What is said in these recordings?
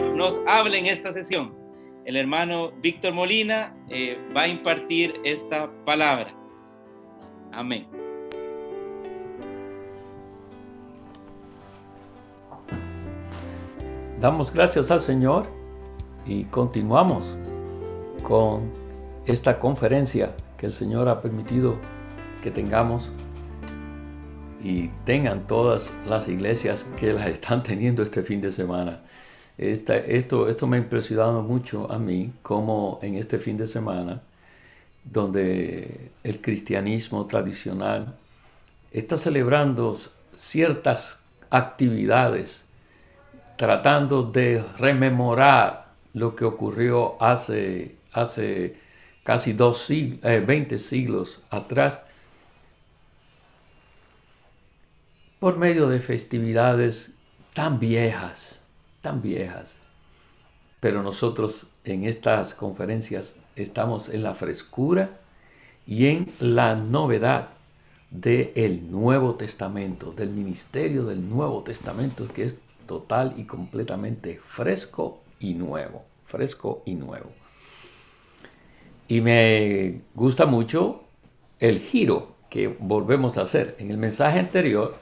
Señor nos hable en esta sesión. El hermano Víctor Molina va a impartir esta palabra. Amén. Damos gracias al Señor y continuamos con esta conferencia que el Señor ha permitido que tengamos y tengan todas las iglesias que las están teniendo este fin de semana. Esto me ha impresionado mucho a mí, como en este fin de semana, donde el cristianismo tradicional está celebrando ciertas actividades, tratando de rememorar lo que ocurrió hace casi 20 siglos atrás, por medio de festividades tan viejas. Pero nosotros en estas conferencias estamos en la frescura y en la novedad del Nuevo Testamento, del ministerio del Nuevo Testamento, que es total y completamente fresco y nuevo. Y me gusta mucho el giro que volvemos a hacer. En el mensaje anterior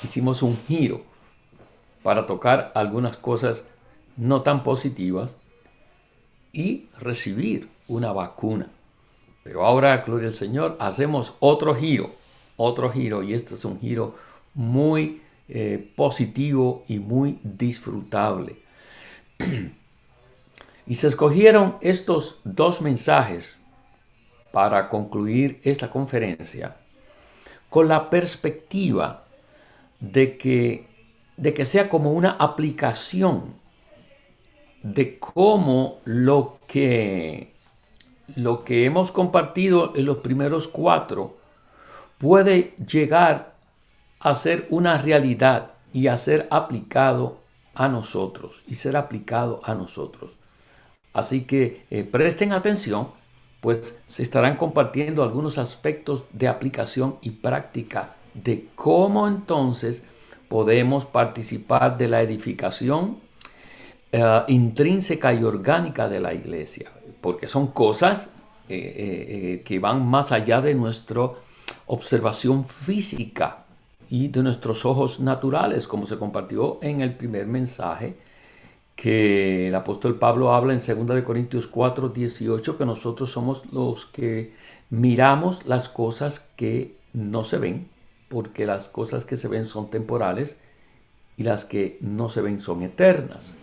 hicimos un giro para tocar algunas cosas no tan positivas y recibir una vacuna. Pero ahora, gloria al Señor, hacemos otro giro, y este es un giro muy positivo y muy disfrutable. Y se escogieron estos dos mensajes para concluir esta conferencia con la perspectiva de que sea como una aplicación de cómo lo que hemos compartido en los primeros 4 puede llegar a ser una realidad y a ser aplicado a nosotros Así que presten atención, pues se estarán compartiendo algunos aspectos de aplicación y práctica de cómo entonces podemos participar de la edificación intrínseca y orgánica de la iglesia, porque son cosas que van más allá de nuestra observación física y de nuestros ojos naturales, como se compartió en el primer mensaje, que el apóstol Pablo habla en 2 Corintios 4:18, que nosotros somos los que miramos las cosas que no se ven, porque las cosas que se ven son temporales y las que no se ven son eternas.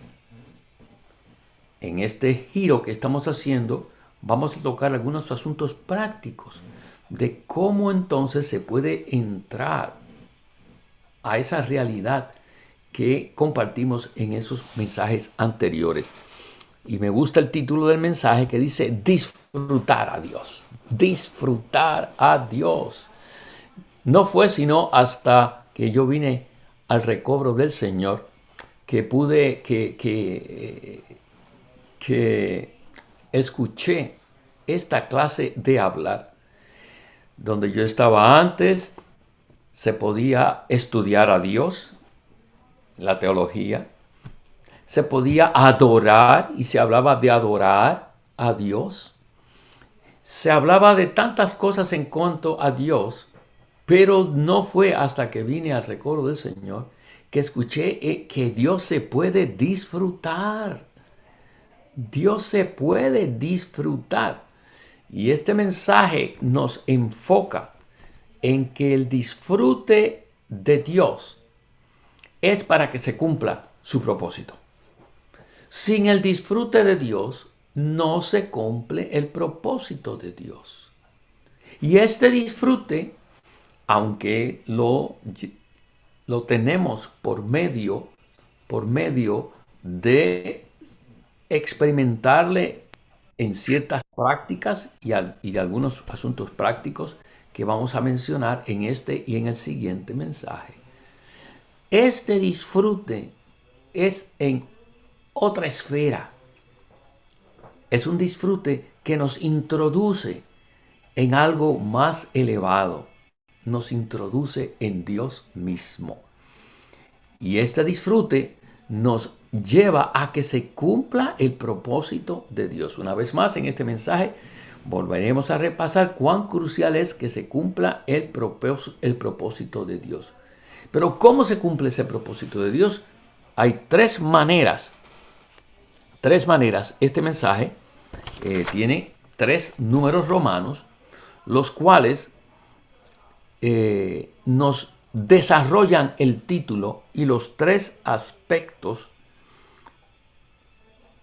En este giro que estamos haciendo, vamos a tocar algunos asuntos prácticos de cómo entonces se puede entrar a esa realidad que compartimos en esos mensajes anteriores. Y me gusta el título del mensaje que dice disfrutar a Dios. Disfrutar a Dios. No fue sino hasta que yo vine al recobro del Señor que pude, que escuché esta clase de hablar. Donde yo estaba antes, se podía estudiar a Dios, la teología, se podía adorar y se hablaba de adorar a Dios. Se hablaba de tantas cosas en cuanto a Dios, pero no fue hasta que vine al recobro del Señor que escuché que Dios se puede disfrutar. Dios se puede disfrutar. Y este mensaje nos enfoca en que el disfrute de Dios es para que se cumpla su propósito. Sin el disfrute de Dios, no se cumple el propósito de Dios. Y este disfrute, aunque lo tenemos por medio de experimentarle en ciertas prácticas y de algunos asuntos prácticos que vamos a mencionar en este y en el siguiente mensaje. Este disfrute es en otra esfera. Es un disfrute que nos introduce en algo más elevado. Nos introduce en Dios mismo. Y este disfrute nos lleva a que se cumpla el propósito de Dios. Una vez más, en este mensaje volveremos a repasar cuán crucial es que se cumpla el propósito de Dios. Pero ¿cómo se cumple ese propósito de Dios? Hay tres maneras. Tres maneras. Este mensaje tiene tres números romanos, los cuales nos desarrollan el título y los tres aspectos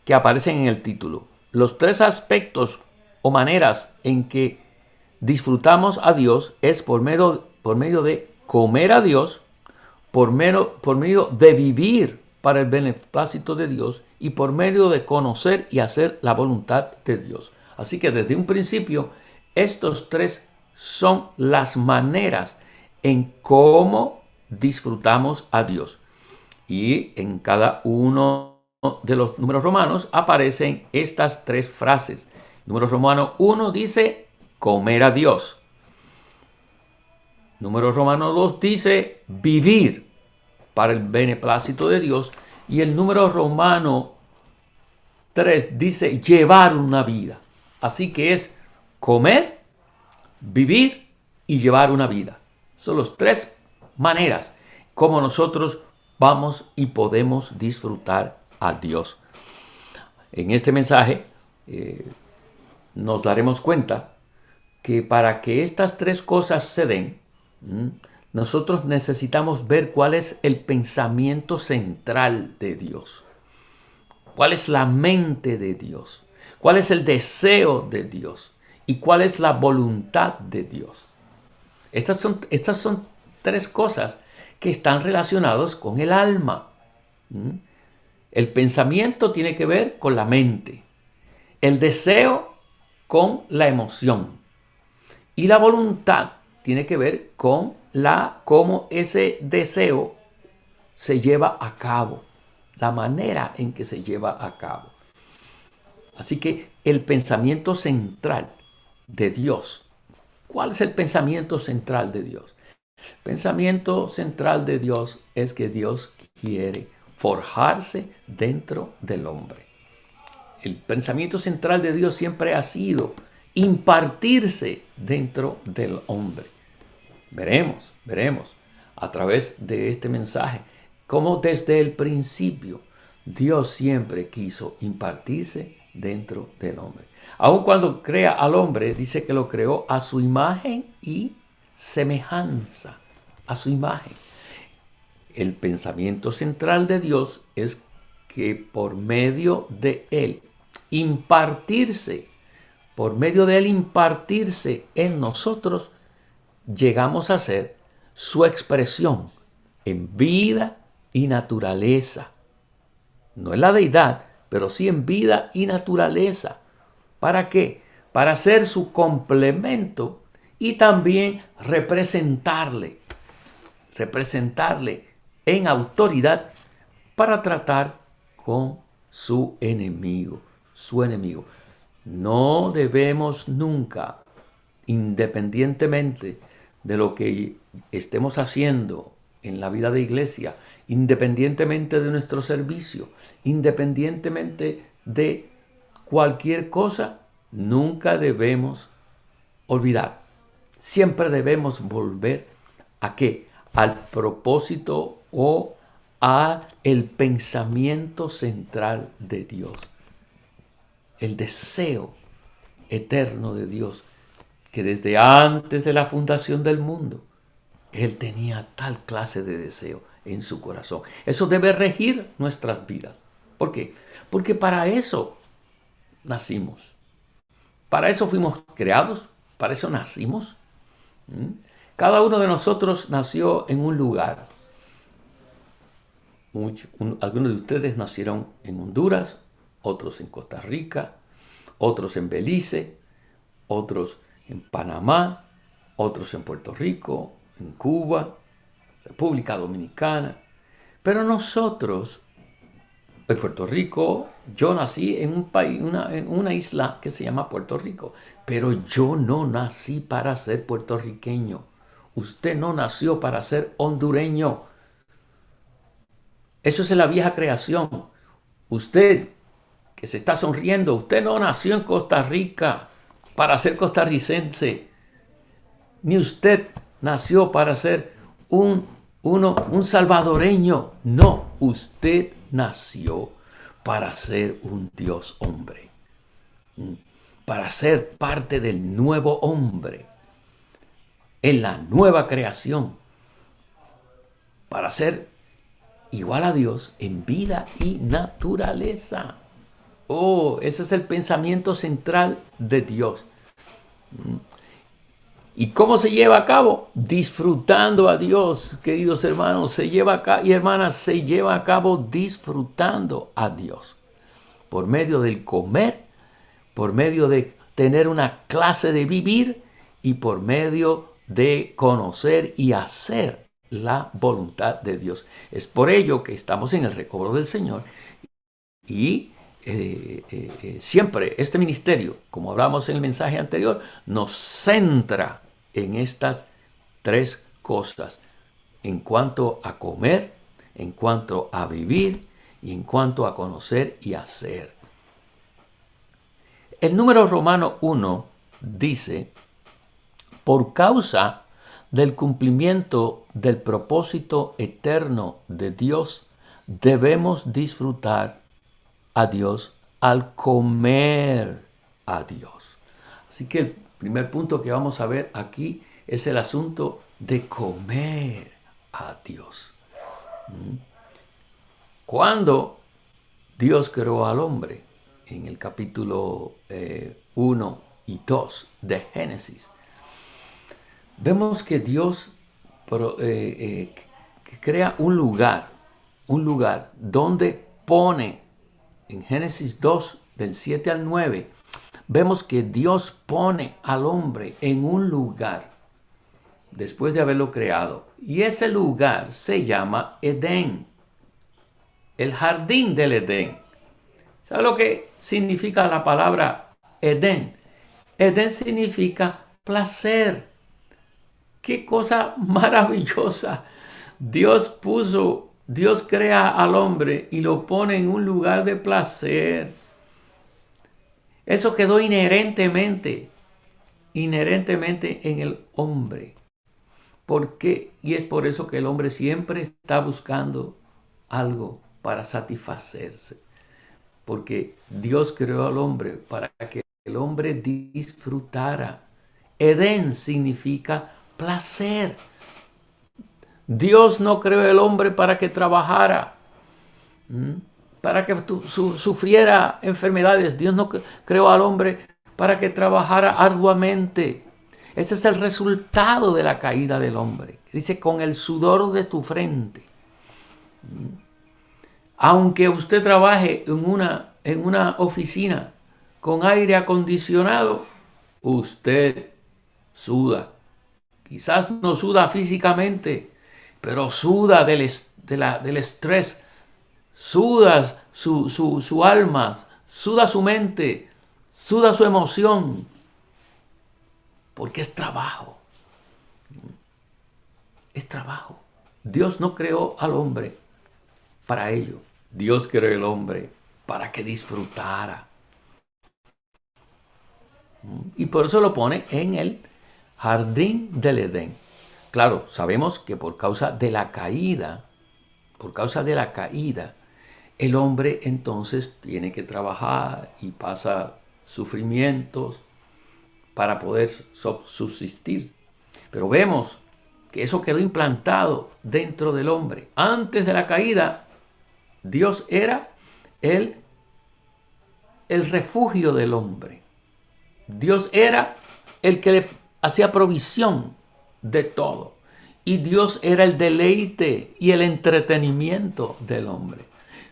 que aparecen en el título. Los tres aspectos o maneras en que disfrutamos a Dios es por medio de comer a Dios, por medio de vivir para el beneplácito de Dios y por medio de conocer y hacer la voluntad de Dios. Así que desde un principio, estos tres son las maneras en cómo disfrutamos a Dios. Y en cada uno de los números romanos aparecen estas tres frases. Número romano 1 dice comer a Dios. Número romano 2 dice vivir para el beneplácito de Dios. Y el número romano 3 dice llevar una vida. Así que es comer, vivir y llevar una vida. Son las tres maneras como nosotros vamos y podemos disfrutar a Dios. En este mensaje nos daremos cuenta que para que estas tres cosas se den, nosotros necesitamos ver cuál es el pensamiento central de Dios, cuál es la mente de Dios, cuál es el deseo de Dios y cuál es la voluntad de Dios. Estas son tres cosas que están relacionadas con el alma. El pensamiento tiene que ver con la mente, el deseo con la emoción y la voluntad tiene que ver con cómo ese deseo se lleva a cabo, la manera en que se lleva a cabo. Así que el pensamiento central de Dios. ¿Cuál es el pensamiento central de Dios? El pensamiento central de Dios es que Dios quiere forjarse dentro del hombre. El pensamiento central de Dios siempre ha sido impartirse dentro del hombre. Veremos a través de este mensaje cómo desde el principio Dios siempre quiso impartirse dentro del hombre. Aun cuando crea al hombre, dice que lo creó a su imagen y semejanza, a su imagen. El pensamiento central de Dios es que por medio de él impartirse en nosotros, llegamos a ser su expresión en vida y naturaleza. No en la deidad, pero sí en vida y naturaleza. ¿Para qué? Para ser su complemento y también representarle en autoridad para tratar con su enemigo. No debemos nunca, independientemente de lo que estemos haciendo en la vida de iglesia, independientemente de nuestro servicio, independientemente de cualquier cosa, nunca debemos olvidar. Siempre debemos volver ¿a qué? Al propósito o a el pensamiento central de Dios. El deseo eterno de Dios, que desde antes de la fundación del mundo, Él tenía tal clase de deseo en su corazón. Eso debe regir nuestras vidas. ¿Por qué? Porque para eso nacimos. Para eso fuimos creados. Para eso nacimos. Cada uno de nosotros nació en un lugar. Algunos de ustedes nacieron en Honduras, otros en Costa Rica, otros en Belice, otros en Panamá, otros en Puerto Rico, en Cuba, República Dominicana. Pero nosotros, en Puerto Rico, yo nací en un país, en una isla que se llama Puerto Rico, pero yo no nací para ser puertorriqueño. Usted no nació para ser hondureño. Eso es en la vieja creación. Usted que se está sonriendo, usted no nació en Costa Rica para ser costarricense, ni usted nació para ser un salvadoreño. No, usted nació para ser un Dios hombre, para ser parte del nuevo hombre, en la nueva creación, para ser igual a Dios en vida y naturaleza. Oh, ese es el pensamiento central de Dios. ¿Y cómo se lleva a cabo? Disfrutando a Dios, queridos hermanos, y hermanas, se lleva a cabo disfrutando a Dios. Por medio del comer, por medio de tener una clase de vivir y por medio de conocer y hacer la voluntad de Dios. Es por ello que estamos en el recobro del Señor y siempre este ministerio, como hablamos en el mensaje anterior, nos centra en estas tres cosas, en cuanto a comer, en cuanto a vivir y en cuanto a conocer y hacer. El número romano 1 dice, por causa del cumplimiento del propósito eterno de Dios, debemos disfrutar a Dios al comer a Dios. Así que el primer punto que vamos a ver aquí es el asunto de comer a Dios. Cuando Dios creó al hombre, en el capítulo 1 y 2 de Génesis, vemos que Dios crea un lugar donde pone, en Génesis 2, del 7 al 9, vemos que Dios pone al hombre en un lugar después de haberlo creado. Y ese lugar se llama Edén, el jardín del Edén. ¿Sabe lo que significa la palabra Edén? Edén significa placer. ¡Qué cosa maravillosa! Dios crea al hombre y lo pone en un lugar de placer. Eso quedó inherentemente en el hombre. ¿Por qué? Y es por eso que el hombre siempre está buscando algo para satisfacerse. Porque Dios creó al hombre para que el hombre disfrutara. Edén significa placer. Dios no creó el hombre para que trabajara, para que sufriera enfermedades. Dios no creó al hombre para que trabajara arduamente. Ese es el resultado de la caída del hombre. Dice, con el sudor de tu frente. Aunque usted trabaje en una oficina con aire acondicionado, usted suda. Quizás no suda físicamente, pero suda del estrés, suda su alma, suda su mente, suda su emoción, porque es trabajo. Es trabajo. Dios no creó al hombre para ello. Dios creó al hombre para que disfrutara. Y por eso lo pone en el jardín del Edén. Claro, sabemos que por causa de la caída, el hombre entonces tiene que trabajar y pasa sufrimientos para poder subsistir. Pero vemos que eso quedó implantado dentro del hombre. Antes de la caída, Dios era el refugio del hombre. Dios era el que le hacía provisión de todo. Y Dios era el deleite y el entretenimiento del hombre.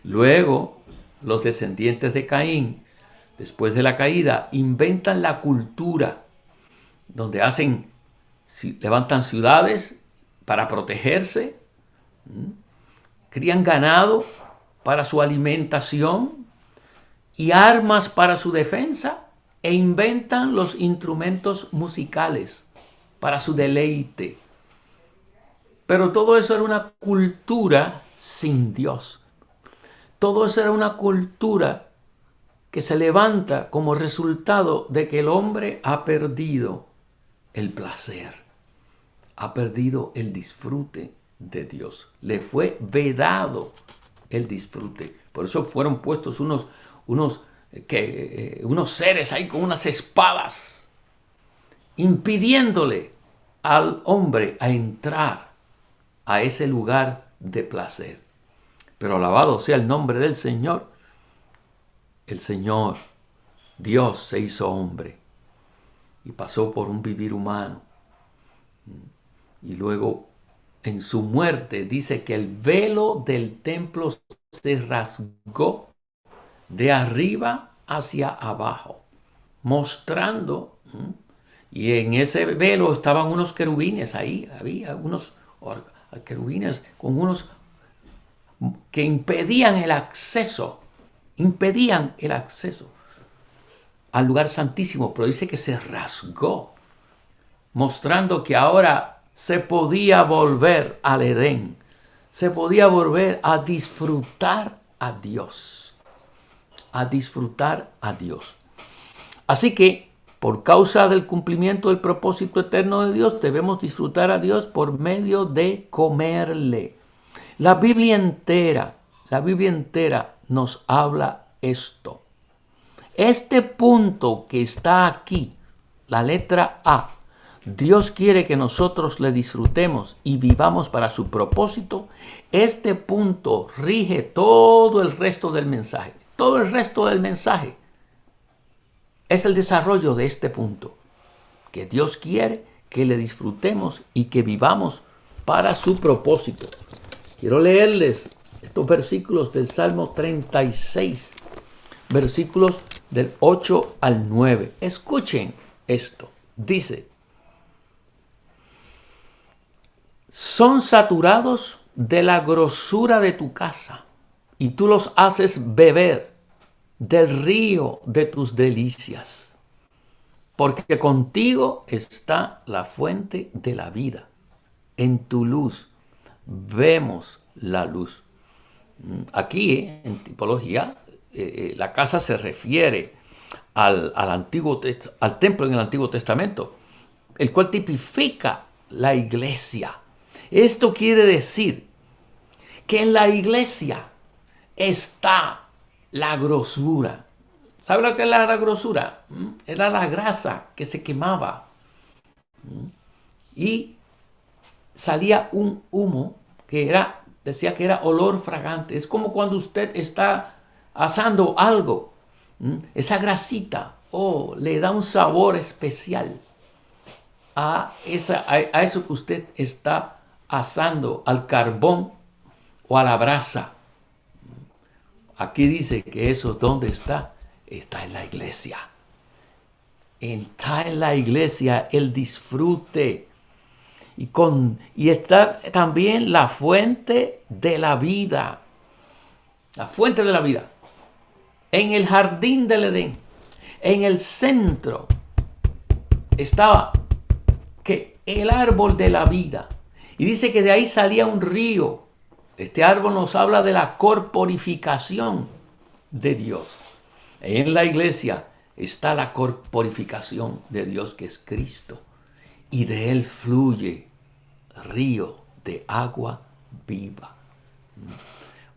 Luego, los descendientes de Caín, después de la caída, inventan la cultura, donde levantan ciudades para protegerse, crían ganado para su alimentación y armas para su defensa, e inventan los instrumentos musicales para su deleite. Pero todo eso era una cultura sin Dios. Todo eso era una cultura que se levanta como resultado de que el hombre ha perdido el placer, ha perdido el disfrute de Dios. Le fue vedado el disfrute. Por eso fueron puestos unos seres ahí con unas espadas, impidiéndole al hombre a entrar a ese lugar de placer. Pero alabado sea el nombre del Señor. El Señor, Dios, se hizo hombre y pasó por un vivir humano. Y luego, en su muerte, dice que el velo del templo se rasgó de arriba hacia abajo, mostrando, y en ese velo estaban unos querubines ahí, había unos querubines con unos que impedían el acceso al lugar santísimo, pero dice que se rasgó, mostrando que ahora se podía volver al Edén, se podía volver a disfrutar a Dios, Así que, por causa del cumplimiento del propósito eterno de Dios, debemos disfrutar a Dios por medio de comerle. La Biblia entera nos habla esto. Este punto que está aquí, la letra A, Dios quiere que nosotros le disfrutemos y vivamos para su propósito. Este punto rige todo el resto del mensaje. Todo el resto del mensaje es el desarrollo de este punto. Que Dios quiere que le disfrutemos y que vivamos para su propósito. Quiero leerles estos versículos del Salmo 36, versículos del 8 al 9. Escuchen esto. Dice: son saturados de la grosura de tu casa, y tú los haces beber del río de tus delicias. Porque contigo está la fuente de la vida. En tu luz vemos la luz. Aquí, en tipología, la casa se refiere al templo en el Antiguo Testamento, el cual tipifica la iglesia. Esto quiere decir que en la iglesia está la grosura. ¿Sabe lo que era la grosura? Era la grasa que se quemaba y salía un humo que decía que era olor fragante. Es como cuando usted está asando algo, esa grasita le da un sabor especial a eso que usted está asando, al carbón o a la brasa. Aquí dice que eso, ¿dónde está? Está en la iglesia. Está en la iglesia el disfrute. Y está también la fuente de la vida. La fuente de la vida. En el jardín del Edén, en el centro, estaba el árbol de la vida. Y dice que de ahí salía un río. Este árbol nos habla de la corporificación de Dios. En la iglesia está la corporificación de Dios, que es Cristo. Y de él fluye río de agua viva.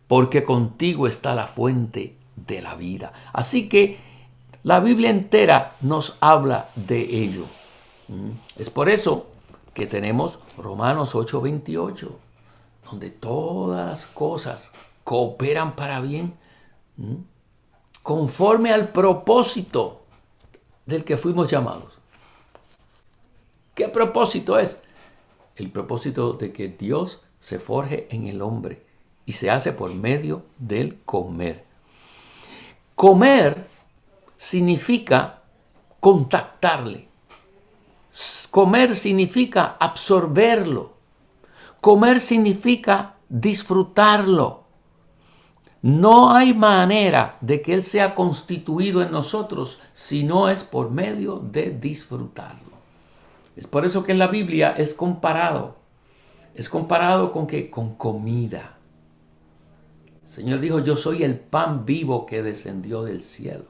Porque contigo está la fuente de la vida. Así que la Biblia entera nos habla de ello. Es por eso que tenemos Romanos 8:28, donde todas las cosas cooperan para bien, conforme al propósito del que fuimos llamados. ¿Qué propósito es? El propósito de que Dios se forje en el hombre y se hace por medio del comer. Comer significa contactarle. Comer significa absorberlo. Comer significa disfrutarlo. No hay manera de que Él sea constituido en nosotros si no es por medio de disfrutarlo. Es por eso que en la Biblia es comparado. Es comparado con comida. El Señor dijo, yo soy el pan vivo que descendió del cielo.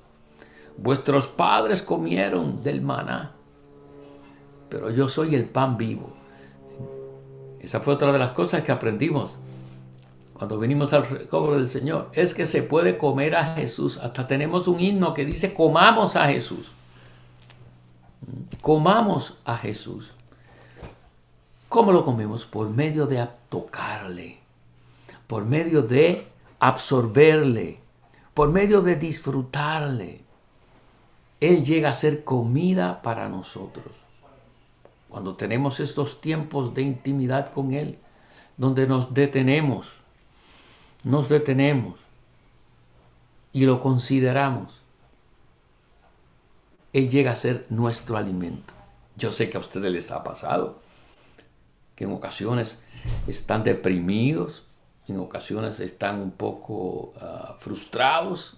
Vuestros padres comieron del maná, pero yo soy el pan vivo. Esa fue otra de las cosas que aprendimos cuando vinimos al recobro del Señor. Es que se puede comer a Jesús. Hasta tenemos un himno que dice, comamos a Jesús. Comamos a Jesús. ¿Cómo lo comemos? Por medio de tocarle, por medio de absorberle, por medio de disfrutarle. Él llega a ser comida para nosotros. Cuando tenemos estos tiempos de intimidad con Él, donde nos detenemos y lo consideramos, Él llega a ser nuestro alimento. Yo sé que a ustedes les ha pasado, que en ocasiones están deprimidos, en ocasiones están un poco frustrados,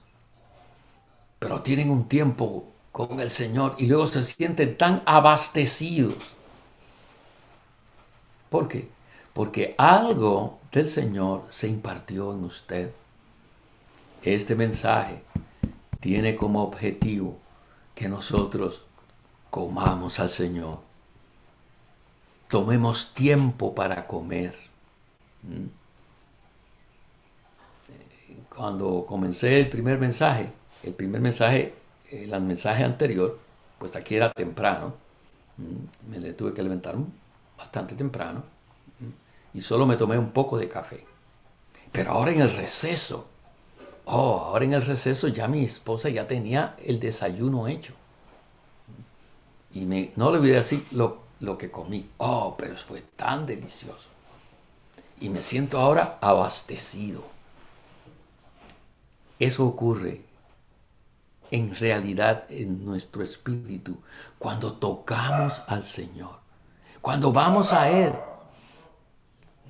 pero tienen un tiempo con el Señor y luego se sienten tan abastecidos. ¿Por qué? Porque algo del Señor se impartió en usted. Este mensaje tiene como objetivo que nosotros comamos al Señor. Tomemos tiempo para comer. Cuando comencé el primer mensaje, el mensaje anterior, pues aquí era temprano. Me le tuve que levantar bastante temprano y solo me tomé un poco de café. Pero ahora en el receso, ya mi esposa ya tenía el desayuno hecho. Y no le voy a decir lo que comí. Pero fue tan delicioso. Y me siento ahora abastecido. Eso ocurre en realidad en nuestro espíritu cuando tocamos al Señor. Cuando vamos a Él,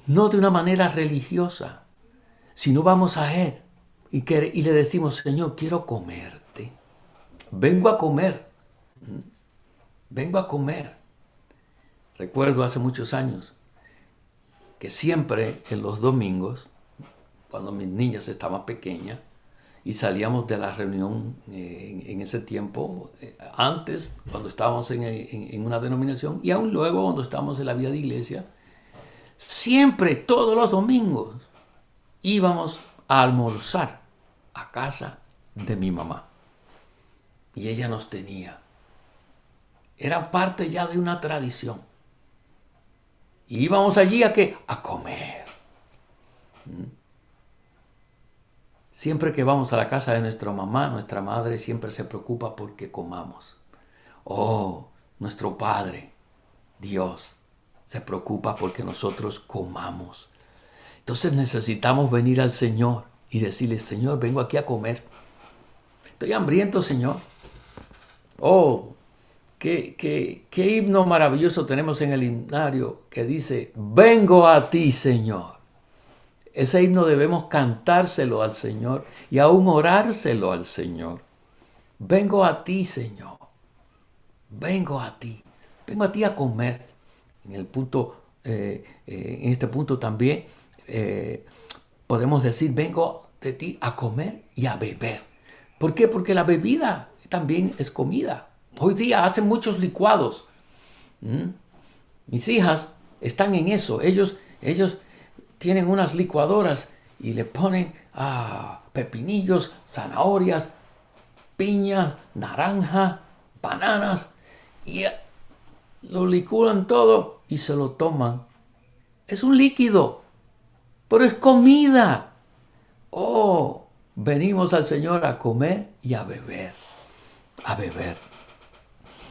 no de una manera religiosa, sino vamos a Él y le decimos, Señor, quiero comerte. Vengo a comer. Vengo a comer. Recuerdo hace muchos años que siempre en los domingos, cuando mis niñas estaban pequeñas, y salíamos de la reunión en ese tiempo, antes, cuando estábamos en una denominación, y aún luego cuando estábamos en la vida de iglesia, siempre, todos los domingos, íbamos a almorzar a casa de mi mamá. Y ella nos tenía. Era parte ya de una tradición. Y íbamos allí ¿a qué? A comer. Siempre que vamos a la casa de nuestra mamá, nuestra madre siempre se preocupa porque comamos. Nuestro Padre, Dios, se preocupa porque nosotros comamos. Entonces necesitamos venir al Señor y decirle, Señor, vengo aquí a comer. Estoy hambriento, Señor. Qué himno maravilloso tenemos en el himnario que dice, vengo a ti, Señor. Ese himno debemos cantárselo al Señor y aún orárselo al Señor. Vengo a ti, Señor. Vengo a ti. Vengo a ti a comer. En este punto también podemos decir, vengo de ti a comer y a beber. ¿Por qué? Porque la bebida también es comida. Hoy día hacen muchos licuados. Mis hijas están en eso. Ellos tienen unas licuadoras y le ponen pepinillos, zanahorias, piña, naranja, bananas y lo licúan todo y se lo toman. Es un líquido, pero es comida. Venimos al Señor a comer y a beber. A beber.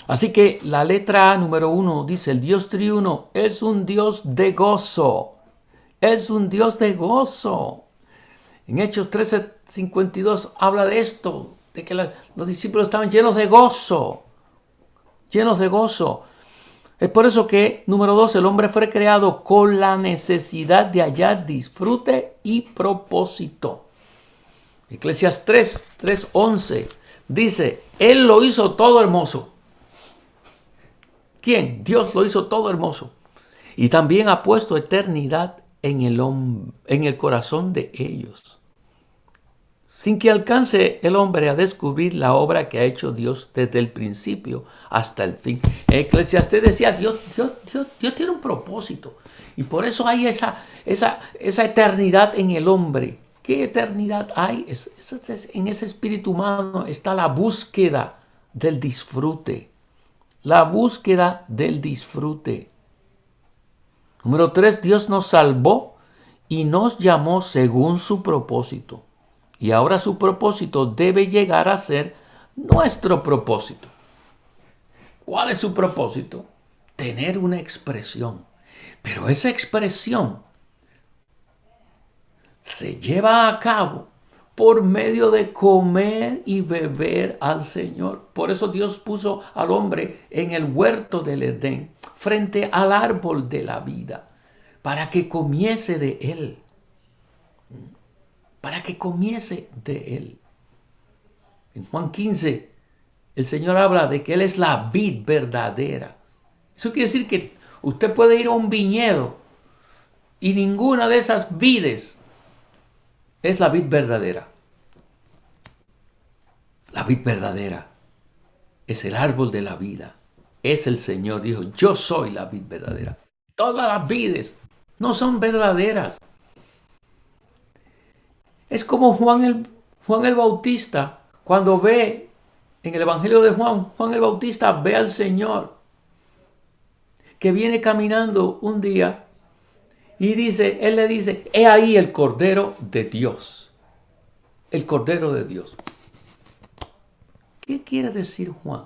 Así que la letra A número 1 dice, el Dios triuno es un Dios de gozo. Es un Dios de gozo. En Hechos 13:52 habla de esto, de que los discípulos estaban llenos de gozo. Llenos de gozo. Es por eso que, número 2, el hombre fue creado con la necesidad de hallar disfrute y propósito. Eclesiastés 3:11 dice, Él lo hizo todo hermoso. ¿Quién? Dios lo hizo todo hermoso. Y también ha puesto eternidad en el corazón de ellos. sin que alcance el hombre a descubrir la obra que ha hecho Dios desde el principio hasta el fin. En Eclesiastés decía, Dios tiene un propósito, y por eso hay esa eternidad en el hombre. ¿Qué eternidad hay? En ese espíritu humano está la búsqueda del disfrute. La búsqueda del disfrute. Número 3, Dios nos salvó y nos llamó según su propósito. Y ahora su propósito debe llegar a ser nuestro propósito. ¿Cuál es su propósito? Tener una expresión. Pero esa expresión se lleva a cabo por medio de comer y beber al Señor. Por eso Dios puso al hombre en el huerto del Edén, frente al árbol de la vida, para que comiese de él. Para que comiese de él. En Juan 15, el Señor habla de que Él es la vid verdadera. Eso quiere decir que usted puede ir a un viñedo y ninguna de esas vides es la vid verdadera. La vid verdadera es el árbol de la vida. Es el Señor, dijo, yo soy la vid verdadera. Todas las vides no son verdaderas. Es como Juan el Bautista, cuando ve en el Evangelio de Juan el Bautista ve al Señor que viene caminando un día y él le dice, he ahí el Cordero de Dios. El Cordero de Dios. ¿Qué quiere decir Juan?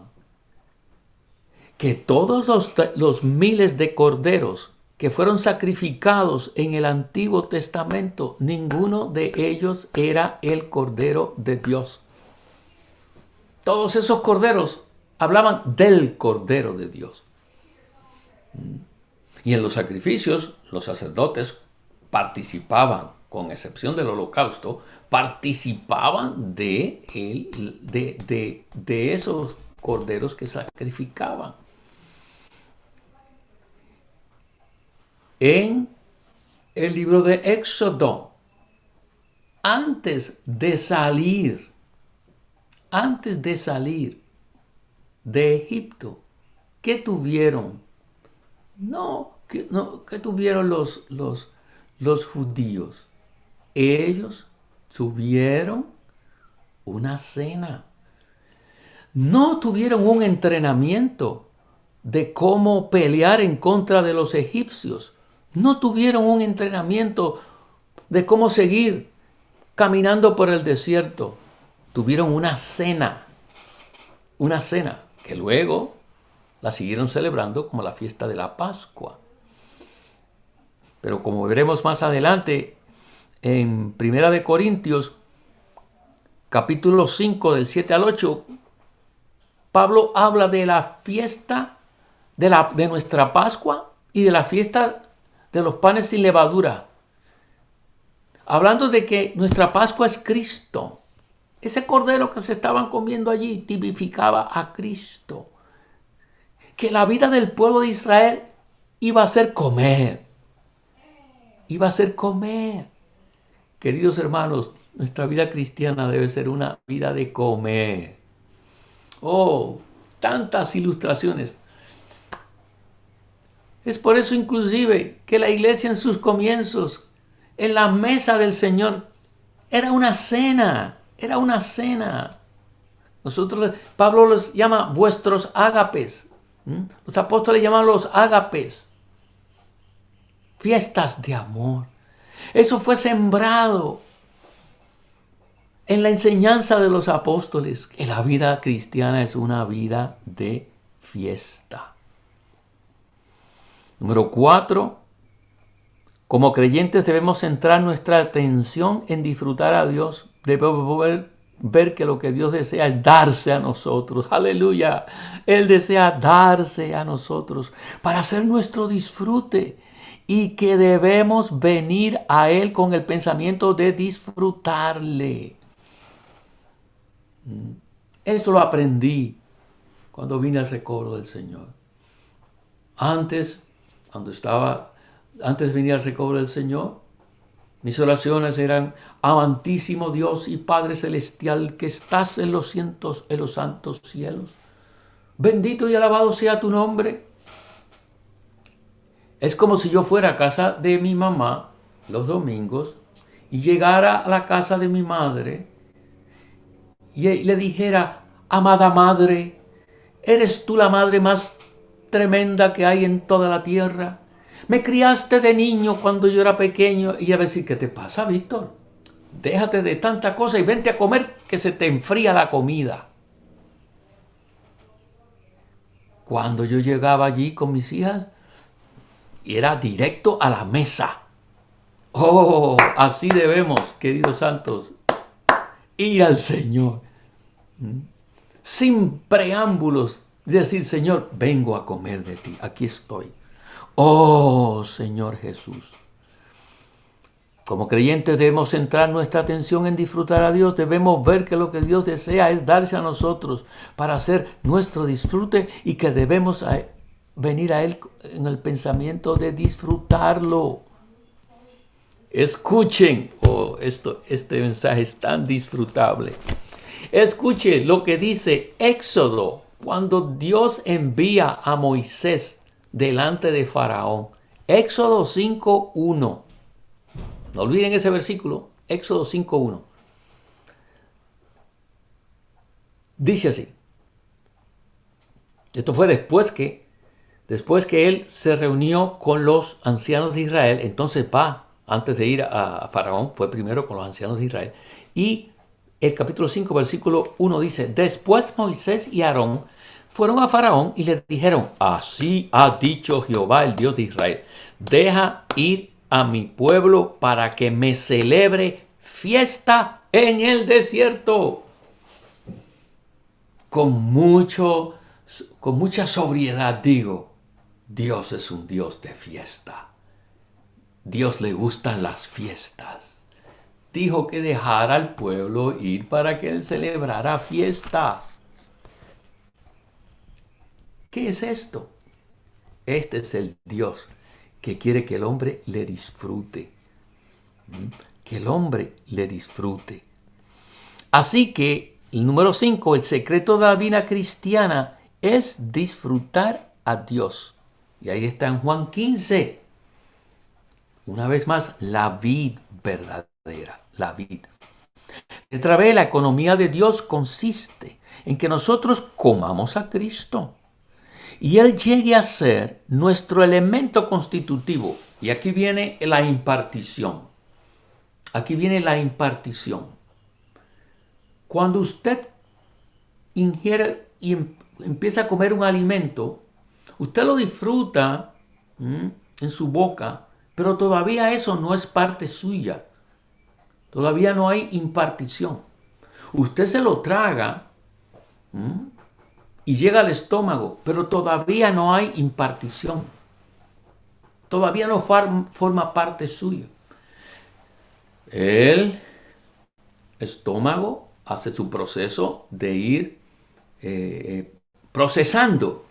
Que todos los miles de corderos que fueron sacrificados en el Antiguo Testamento, ninguno de ellos era el Cordero de Dios. Todos esos corderos hablaban del Cordero de Dios. Y en los sacrificios, los sacerdotes participaban, con excepción del holocausto, participaban de esos corderos que sacrificaban. En el libro de Éxodo, antes de salir de Egipto, ¿qué tuvieron? ¿Qué tuvieron los judíos? Ellos tuvieron una cena. No tuvieron un entrenamiento de cómo pelear en contra de los egipcios. No tuvieron un entrenamiento de cómo seguir caminando por el desierto. Tuvieron una cena que luego la siguieron celebrando como la fiesta de la Pascua. Pero como veremos más adelante, en 1 Corintios, capítulo 5, del 7 al 8, Pablo habla de la fiesta de nuestra Pascua y de la fiesta de los panes sin levadura. Hablando de que nuestra Pascua es Cristo. Ese cordero que se estaban comiendo allí tipificaba a Cristo. Que la vida del pueblo de Israel iba a ser comer. Iba a ser comer. Queridos hermanos, nuestra vida cristiana debe ser una vida de comer. Oh, tantas ilustraciones. Es por eso inclusive que la iglesia en sus comienzos, en la mesa del Señor, era una cena. Era una cena. Pablo los llama vuestros ágapes. Los apóstoles llaman los ágapes. Fiestas de amor. Eso fue sembrado en la enseñanza de los apóstoles, que la vida cristiana es una vida de fiesta. Número 4. Como creyentes debemos centrar nuestra atención en disfrutar a Dios. Debemos ver que lo que Dios desea es darse a nosotros. Aleluya. Él desea darse a nosotros para hacer nuestro disfrute. Y que debemos venir a Él con el pensamiento de disfrutarle. Esto lo aprendí cuando vine al recobro del Señor. Antes de venir al recobro del Señor, Mis oraciones eran: amantísimo Dios y Padre Celestial que estás en los santos cielos, bendito y alabado sea tu nombre. Es como si yo fuera a casa de mi mamá los domingos y llegara a la casa de mi madre y le dijera: amada madre, eres tú la madre más tremenda que hay en toda la tierra. Me criaste de niño cuando yo era pequeño. Y ella va a decir: ¿qué te pasa, Víctor? Déjate de tanta cosa y vente a comer, que se te enfría la comida. Cuando yo llegaba allí con mis hijas, era directo a la mesa. Oh, así debemos, queridos santos, ir al Señor. Sin preámbulos, decir: Señor, vengo a comer de ti, aquí estoy. Oh, Señor Jesús. Como creyentes debemos centrar nuestra atención en disfrutar a Dios. Debemos ver que lo que Dios desea es darse a nosotros para hacer nuestro disfrute y que debemos venir a Él en el pensamiento de disfrutarlo. Escuchen, este mensaje es tan disfrutable. Escuche lo que dice Éxodo cuando Dios envía a Moisés delante de Faraón. Éxodo 5:1. No olviden ese versículo, Éxodo 5:1. Dice así. Esto fue después que él se reunió con los ancianos de Israel. Entonces antes de ir a Faraón, fue primero con los ancianos de Israel. Y el capítulo 5, versículo 1 dice: después Moisés y Aarón fueron a Faraón y le dijeron: así ha dicho Jehová, el Dios de Israel, deja ir a mi pueblo para que me celebre fiesta en el desierto. Con mucha sobriedad digo: Dios es un Dios de fiesta. Dios le gustan las fiestas. Dijo que dejara al pueblo ir para que él celebrara fiesta. ¿Qué es esto? Este es el Dios que quiere que el hombre le disfrute. Que el hombre le disfrute. Así que, el número 5, el secreto de la vida cristiana es disfrutar a Dios. Y ahí está en Juan 15. Una vez más, la vid verdadera, la vid. Otra vez, la economía de Dios consiste en que nosotros comamos a Cristo y Él llegue a ser nuestro elemento constitutivo. Y aquí viene la impartición. Aquí viene la impartición. Cuando usted ingiere y empieza a comer un alimento, usted lo disfruta en su boca, pero todavía eso no es parte suya. Todavía no hay impartición. Usted se lo traga y llega al estómago, pero todavía no hay impartición. Todavía no forma parte suya. El estómago hace su proceso de ir procesando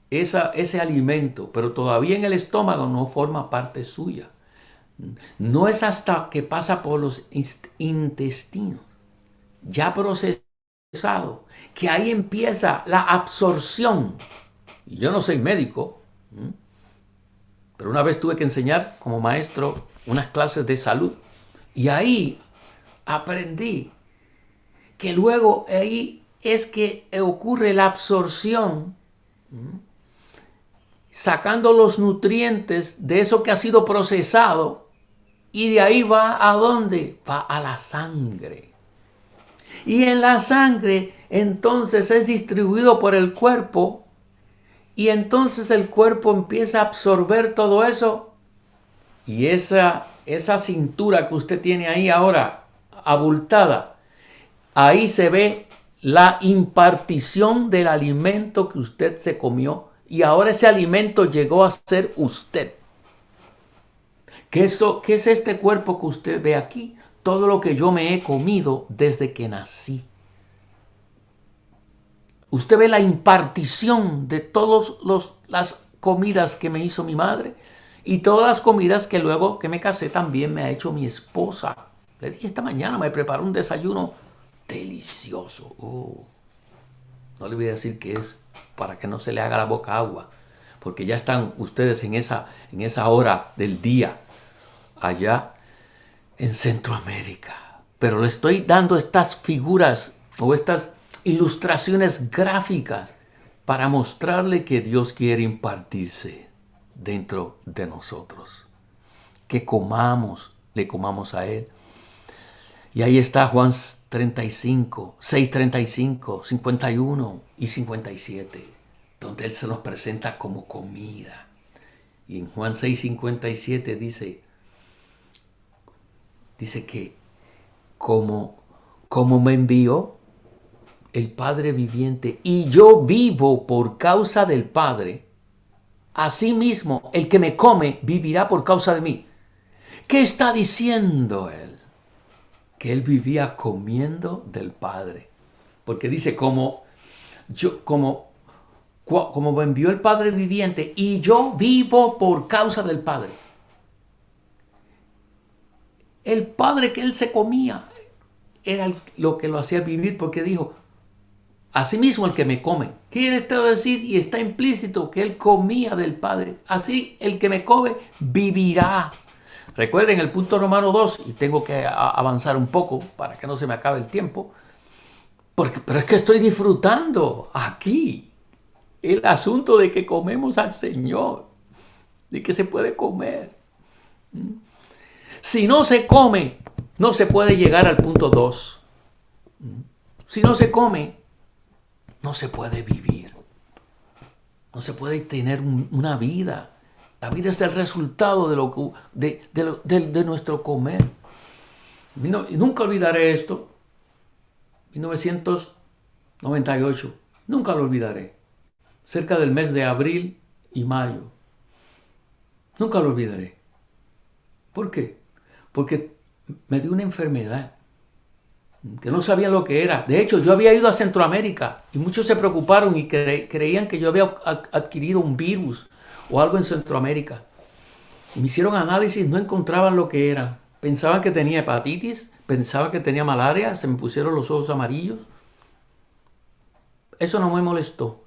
ese alimento, pero todavía en el estómago no forma parte suya. No es hasta que pasa por los intestinos, ya procesado, que ahí empieza la absorción. Y yo no soy médico, pero una vez tuve que enseñar como maestro unas clases de salud. Y ahí aprendí que luego ahí es que ocurre la absorción, sacando los nutrientes de eso que ha sido procesado, y de ahí va ¿a dónde? Va a la sangre. Y en la sangre entonces es distribuido por el cuerpo, y entonces el cuerpo empieza a absorber todo eso, y esa cintura que usted tiene ahí ahora abultada, ahí se ve la impartición del alimento que usted se comió, y ahora ese alimento llegó a ser usted. ¿Qué es este cuerpo que usted ve aquí? Todo lo que yo me he comido desde que nací. Usted ve la impartición de todas las comidas que me hizo mi madre, Y todas las comidas que luego que me casé también me ha hecho mi esposa. Le dije esta mañana, me preparó un desayuno delicioso. No le voy a decir qué es, para que no se le haga la boca agua, porque ya están ustedes en esa hora del día, allá en Centroamérica. Pero le estoy dando estas figuras o estas ilustraciones gráficas para mostrarle que Dios quiere impartirse dentro de nosotros. Que le comamos a Él. Y ahí está Juan 35, 6:35, 51 y 57, donde Él se nos presenta como comida. Y en Juan 6:57 dice que como me envió el Padre viviente y yo vivo por causa del Padre, asimismo el que me come vivirá por causa de mí. ¿Qué está diciendo Él? Que Él vivía comiendo del Padre. Porque dice como me envió el Padre viviente y yo vivo por causa del Padre. El Padre que Él se comía era lo que lo hacía vivir, porque dijo, asimismo el que me come. Quiere decir, y está implícito, que Él comía del Padre. Así el que me come vivirá. Recuerden el punto Romano 2, y tengo que avanzar un poco para que no se me acabe el tiempo, pero es que estoy disfrutando aquí el asunto de que comemos al Señor, de que se puede comer. Si no se come, no se puede llegar al punto 2. Si no se come, no se puede vivir. No se puede tener una vida. La vida es el resultado de nuestro comer. Nunca olvidaré esto. 1998. Nunca lo olvidaré. Cerca del mes de abril y mayo. Nunca lo olvidaré. ¿Por qué? Porque me dio una enfermedad que no sabía lo que era. De hecho, yo había ido a Centroamérica y muchos se preocuparon y creían que yo había adquirido un virus o algo en Centroamérica. Y me hicieron análisis, no encontraban lo que era. Pensaban que tenía hepatitis, pensaban que tenía malaria, se me pusieron los ojos amarillos. Eso no me molestó,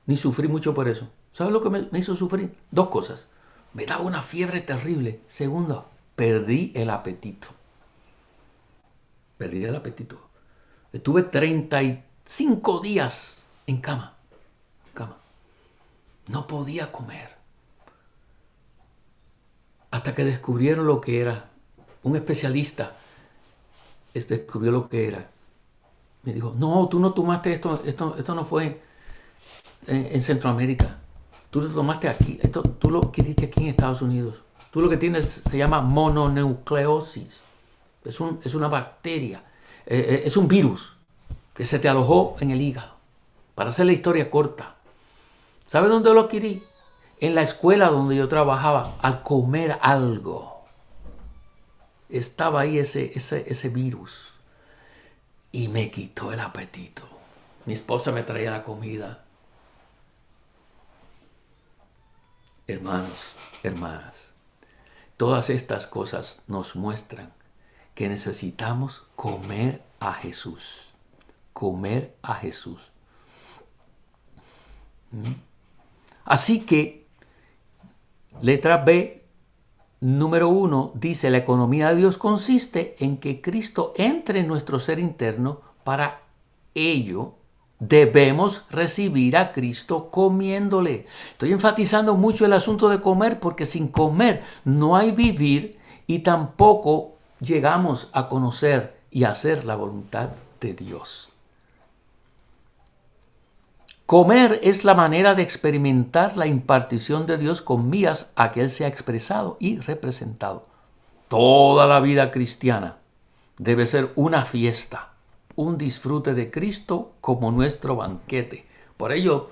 ni sufrí mucho por eso. ¿Sabes lo que me hizo sufrir? Dos cosas. Me daba una fiebre terrible. Segundo, perdí el apetito. Perdí el apetito. Estuve 35 días en cama. No podía comer. Hasta que descubrieron lo que era. Un especialista descubrió lo que era. Me dijo, no, tú no tomaste esto no fue en Centroamérica. Tú lo tomaste aquí. Tú lo adquiriste aquí en Estados Unidos. Tú lo que tienes se llama mononucleosis. Es una bacteria. Es un virus que se te alojó en el hígado. Para hacer la historia corta. ¿Sabes dónde lo adquirí? En la escuela donde yo trabajaba, al comer algo. Estaba ahí ese virus. Y me quitó el apetito. Mi esposa me traía la comida. Hermanos, hermanas, todas estas cosas nos muestran que necesitamos comer a Jesús. Comer a Jesús. Así que, letra B, número 1, dice, la economía de Dios consiste en que Cristo entre en nuestro ser interno. Para ello, debemos recibir a Cristo comiéndole. Estoy enfatizando mucho el asunto de comer, porque sin comer no hay vivir y tampoco llegamos a conocer y hacer la voluntad de Dios. Comer es la manera de experimentar la impartición de Dios con miras a que Él sea expresado y representado. Toda la vida cristiana debe ser una fiesta, un disfrute de Cristo como nuestro banquete. Por ello,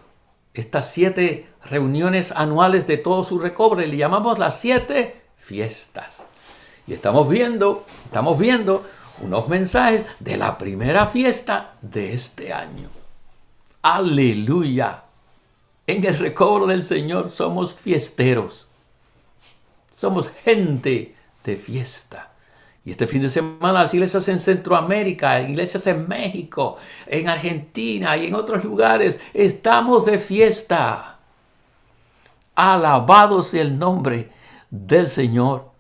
estas 7 reuniones anuales de todo su recobre le llamamos las 7 fiestas. Y estamos viendo unos mensajes de la primera fiesta de este año. ¡Aleluya! En el recobro del Señor somos fiesteros. Somos gente de fiesta. Y este fin de semana las iglesias en Centroamérica, iglesias en México, en Argentina y en otros lugares, estamos de fiesta. Alabado sea el nombre del Señor.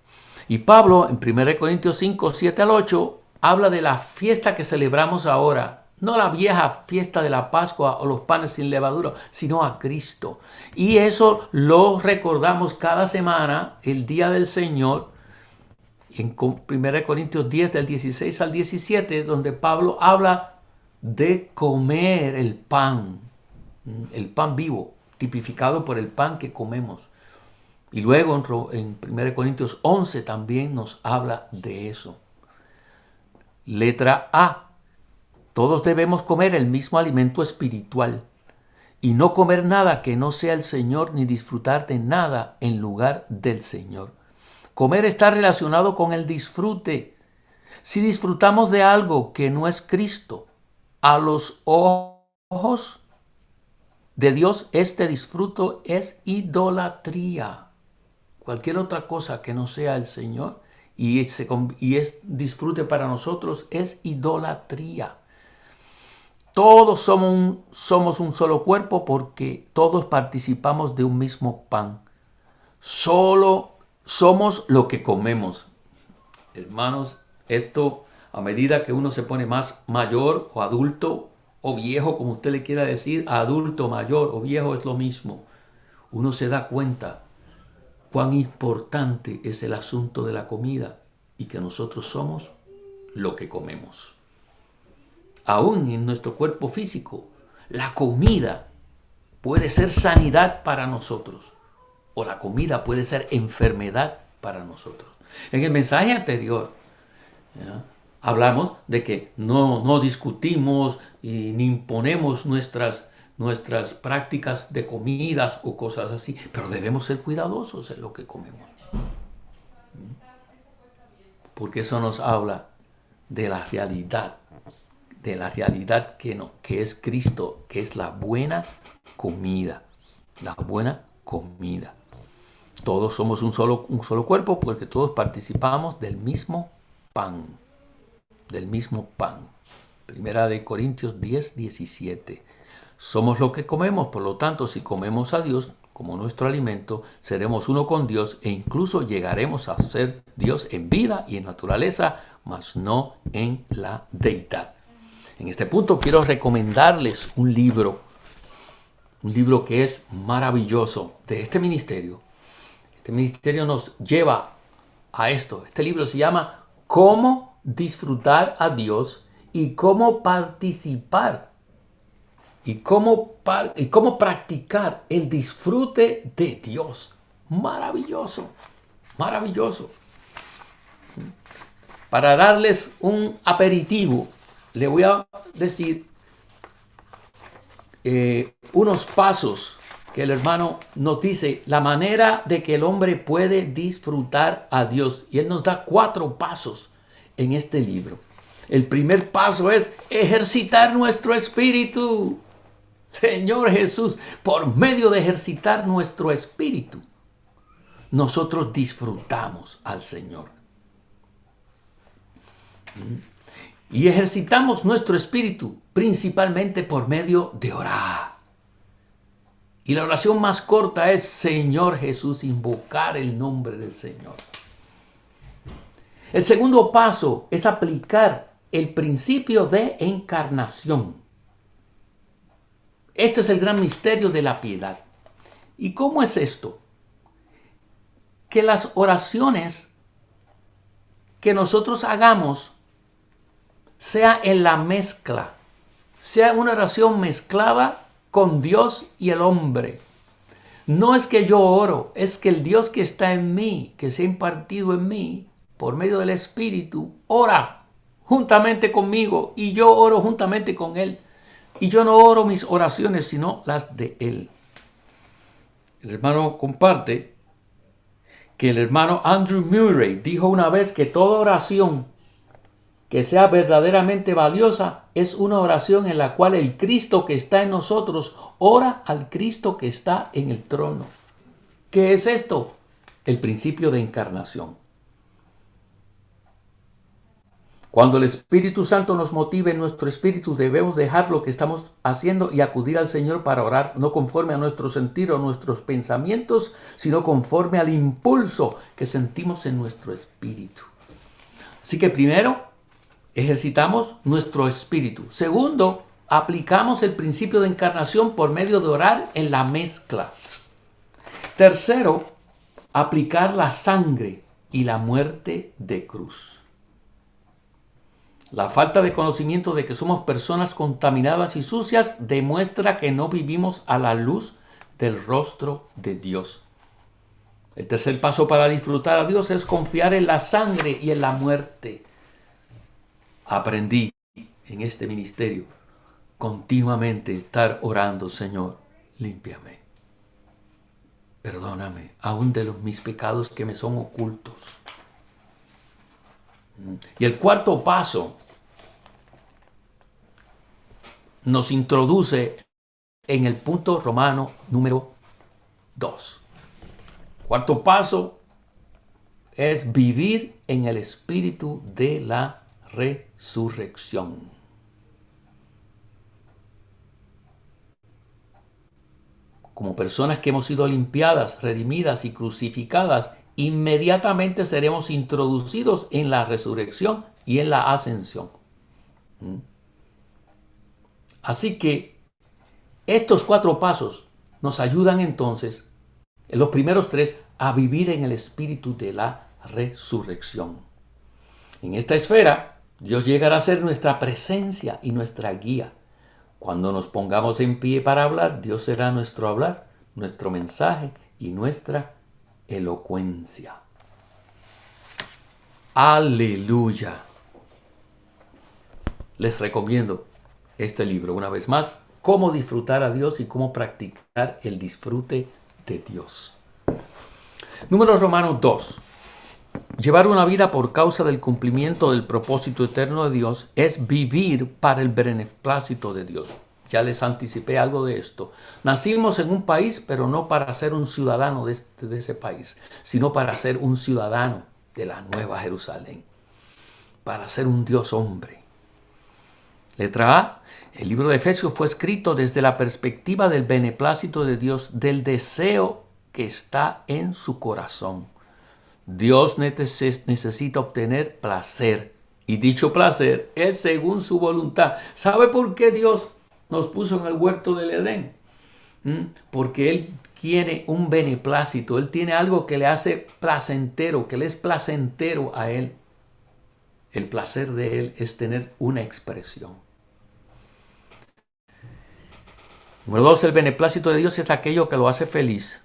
Y Pablo en 1 Corintios 5, 7 al 8, habla de la fiesta que celebramos ahora. No la vieja fiesta de la Pascua o los panes sin levadura, sino a Cristo. Y eso lo recordamos cada semana, el día del Señor, en 1 Corintios 10, del 16 al 17, donde Pablo habla de comer el pan vivo, tipificado por el pan que comemos. Y luego en 1 Corintios 11 también nos habla de eso. Letra A. Todos debemos comer el mismo alimento espiritual y no comer nada que no sea el Señor ni disfrutar de nada en lugar del Señor. Comer está relacionado con el disfrute. Si disfrutamos de algo que no es Cristo, a los ojos de Dios este disfruto es idolatría. Cualquier otra cosa que no sea el Señor y es disfrute para nosotros es idolatría. Todos somos un solo cuerpo porque todos participamos de un mismo pan. Solo somos lo que comemos. Hermanos, esto a medida que uno se pone más mayor o adulto o viejo, como usted le quiera decir, adulto, mayor o viejo es lo mismo. Uno se da cuenta cuán importante es el asunto de la comida y que nosotros somos lo que comemos. Aún en nuestro cuerpo físico, la comida puede ser sanidad para nosotros o la comida puede ser enfermedad para nosotros. En el mensaje anterior, ¿ya?, hablamos de que no discutimos ni imponemos nuestras prácticas de comidas o cosas así, pero debemos ser cuidadosos en lo que comemos. Porque eso nos habla de la realidad que es Cristo, que es la buena comida. La buena comida. Todos somos un solo cuerpo porque todos participamos del mismo pan. Del mismo pan. Primera de Corintios 10, 17. Somos lo que comemos, por lo tanto, si comemos a Dios como nuestro alimento, seremos uno con Dios e incluso llegaremos a ser Dios en vida y en naturaleza, mas no en la deidad. En este punto quiero recomendarles un libro que es maravilloso de este ministerio. Este ministerio nos lleva a esto. Este libro se llama Cómo disfrutar a Dios y cómo participar y cómo practicar el disfrute de Dios. Maravilloso, maravilloso. Para darles un aperitivo, le voy a decir unos pasos que el hermano nos dice, la manera de que el hombre puede disfrutar a Dios. Y él nos da 4 pasos en este libro. El primer paso es ejercitar nuestro espíritu. Señor Jesús, por medio de ejercitar nuestro espíritu, nosotros disfrutamos al Señor. Y ejercitamos nuestro espíritu principalmente por medio de orar. Y la oración más corta es Señor Jesús, invocar el nombre del Señor. El segundo paso es aplicar el principio de encarnación. Este es el gran misterio de la piedad. ¿Y cómo es esto? Que las oraciones que nosotros hagamos sea en la mezcla, sea una oración mezclada con Dios y el hombre. No es que yo oro, es que el Dios que está en mí, que se ha impartido en mí, por medio del Espíritu, ora juntamente conmigo y yo oro juntamente con Él. Y yo no oro mis oraciones, sino las de Él. El hermano comparte que el hermano Andrew Murray dijo una vez que toda oración que sea verdaderamente valiosa es una oración en la cual el Cristo que está en nosotros ora al Cristo que está en el trono. ¿Qué es esto? el principio de encarnación. Cuando el Espíritu Santo nos motive en nuestro espíritu, debemos dejar lo que estamos haciendo y acudir al Señor para orar, no conforme a nuestro sentir o nuestros pensamientos, sino conforme al impulso que sentimos en nuestro espíritu. Así que primero, ejercitamos nuestro espíritu. Segundo, aplicamos el principio de encarnación por medio de orar en la mezcla. Tercero, aplicar la sangre y la muerte de cruz. La falta de conocimiento de que somos personas contaminadas y sucias demuestra que no vivimos a la luz del rostro de Dios. El tercer paso para disfrutar a Dios es confiar en la sangre y en la muerte. Aprendí en este ministerio continuamente estar orando: Señor, límpiame, perdóname, aún de mis pecados que me son ocultos. Y el cuarto paso nos introduce en el punto romano número 2. Cuarto paso es vivir en el espíritu de la resurrección. Como personas que hemos sido limpiadas, redimidas y crucificadas, inmediatamente seremos introducidos en la resurrección y en la ascensión. Así que estos 4 pasos nos ayudan entonces, en los primeros 3, a vivir en el espíritu de la resurrección. En esta esfera, Dios llegará a ser nuestra presencia y nuestra guía. Cuando nos pongamos en pie para hablar, Dios será nuestro hablar, nuestro mensaje y nuestra elocuencia. Aleluya. Les recomiendo este libro una vez más: Cómo disfrutar a Dios y cómo practicar el disfrute de Dios. Números Romanos 2. Llevar una vida por causa del cumplimiento del propósito eterno de Dios es vivir para el beneplácito de Dios. Ya les anticipé algo de esto. Nacimos en un país, pero no para ser un ciudadano de ese país, sino para ser un ciudadano de la Nueva Jerusalén, para ser un Dios hombre. Letra A. El libro de Efesios fue escrito desde la perspectiva del beneplácito de Dios, del deseo que está en su corazón. Dios necesita obtener placer, y dicho placer es según su voluntad. ¿Sabe por qué Dios nos puso en el huerto del Edén? Porque Él tiene un beneplácito, Él tiene algo que le hace placentero, que le es placentero a Él. El placer de Él es tener una expresión. Número 2, el beneplácito de Dios es aquello que lo hace feliz.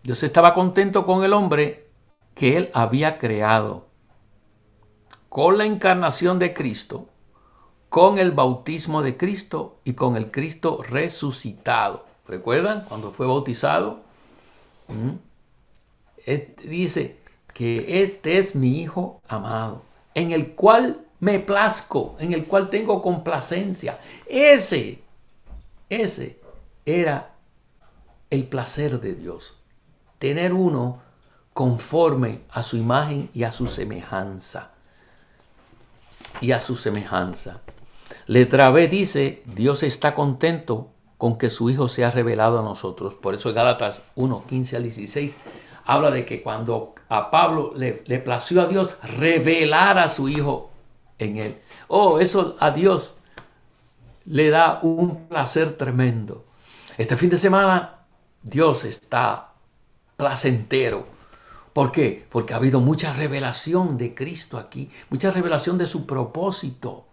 Dios estaba contento con el hombre que Él había creado. Con la encarnación de Cristo, con el bautismo de Cristo y con el Cristo resucitado. ¿Recuerdan cuando fue bautizado? Dice que este es mi Hijo amado, en el cual me plazco, en el cual tengo complacencia. Ese era el placer de Dios. Tener uno conforme a su imagen y a su semejanza. Letra B dice: Dios está contento con que su Hijo sea revelado a nosotros. Por eso en Gálatas 1, 15 al 16 habla de que cuando a Pablo le plació a Dios revelar a su Hijo en él. Eso a Dios le da un placer tremendo. Este fin de semana Dios está placentero. ¿Por qué? Porque ha habido mucha revelación de Cristo aquí, mucha revelación de su propósito.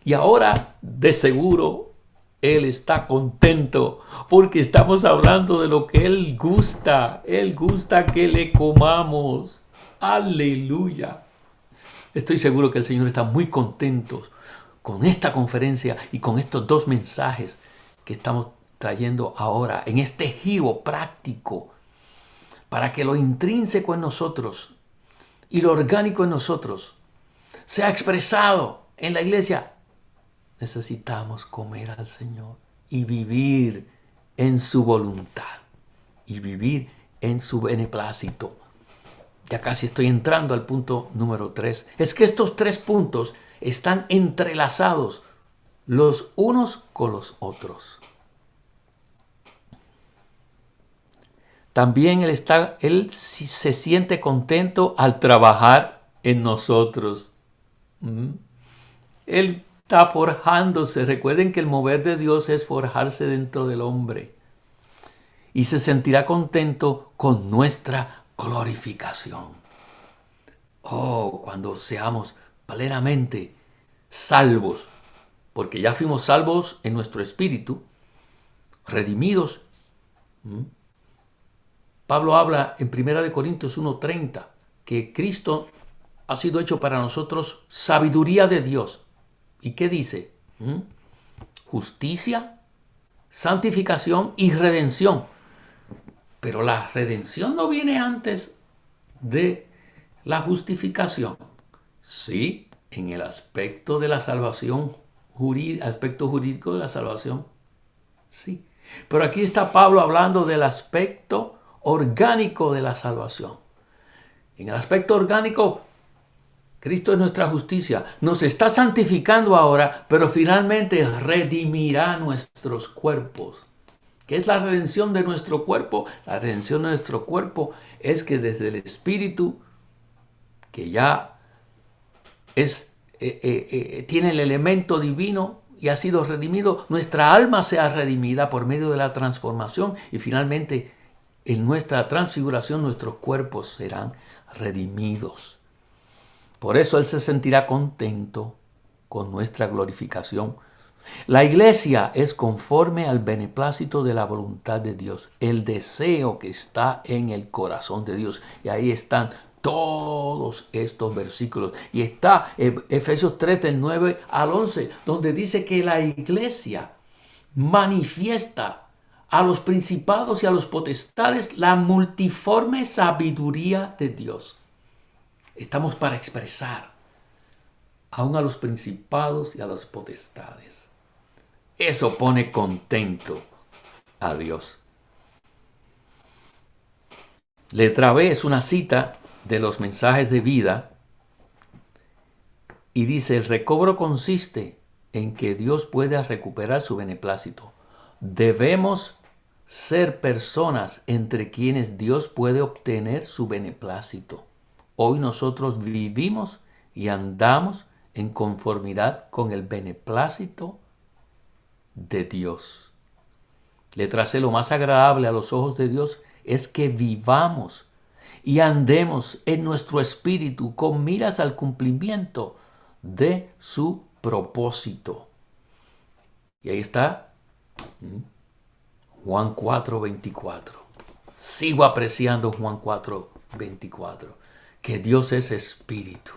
Y ahora, de seguro, Él está contento porque estamos hablando de lo que Él gusta. Él gusta que le comamos. Aleluya. Estoy seguro que el Señor está muy contento con esta conferencia y con estos 2 mensajes que estamos trayendo ahora en este giro práctico, para que lo intrínseco en nosotros y lo orgánico en nosotros sea expresado en la iglesia. Necesitamos comer al Señor y vivir en su voluntad y vivir en su beneplácito. Ya casi estoy entrando al punto número 3. Es que estos 3 puntos están entrelazados los unos con los otros. También él se siente contento al trabajar en nosotros. Él está forjándose. Recuerden que el mover de Dios es forjarse dentro del hombre. Y se sentirá contento con nuestra glorificación. Oh, cuando seamos plenamente salvos, porque ya fuimos salvos en nuestro espíritu, redimidos. Pablo habla en 1 Corintios 1:30 que Cristo ha sido hecho para nosotros sabiduría de Dios. ¿Y qué dice? Justicia, santificación y redención. Pero la redención no viene antes de la justificación. Sí, en el aspecto de la salvación, aspecto jurídico de la salvación. Sí. Pero aquí está Pablo hablando del aspecto orgánico de la salvación. En el aspecto orgánico, Cristo es nuestra justicia. Nos está santificando ahora, pero finalmente redimirá nuestros cuerpos. ¿Qué es la redención de nuestro cuerpo? La redención de nuestro cuerpo es que desde el Espíritu, que ya tiene el elemento divino y ha sido redimido, nuestra alma sea redimida por medio de la transformación y finalmente en nuestra transfiguración nuestros cuerpos serán redimidos. Por eso Él se sentirá contento con nuestra glorificación. La iglesia es conforme al beneplácito de la voluntad de Dios, el deseo que está en el corazón de Dios. Y ahí están todos estos versículos. Y está Efesios 3 del 9 al 11, donde dice que la iglesia manifiesta a los principados y a los potestades la multiforme sabiduría de Dios. Estamos para expresar aún a los principados y a las potestades. Eso pone contento a Dios. Letra B es una cita de los mensajes de vida y dice: el recobro consiste en que Dios pueda recuperar su beneplácito. Debemos ser personas entre quienes Dios puede obtener su beneplácito. Hoy nosotros vivimos y andamos en conformidad con el beneplácito de Dios. Letra C, lo más agradable a los ojos de Dios es que vivamos y andemos en nuestro espíritu con miras al cumplimiento de su propósito. Y ahí está Juan 4:24. Sigo apreciando Juan 4:24, que Dios es espíritu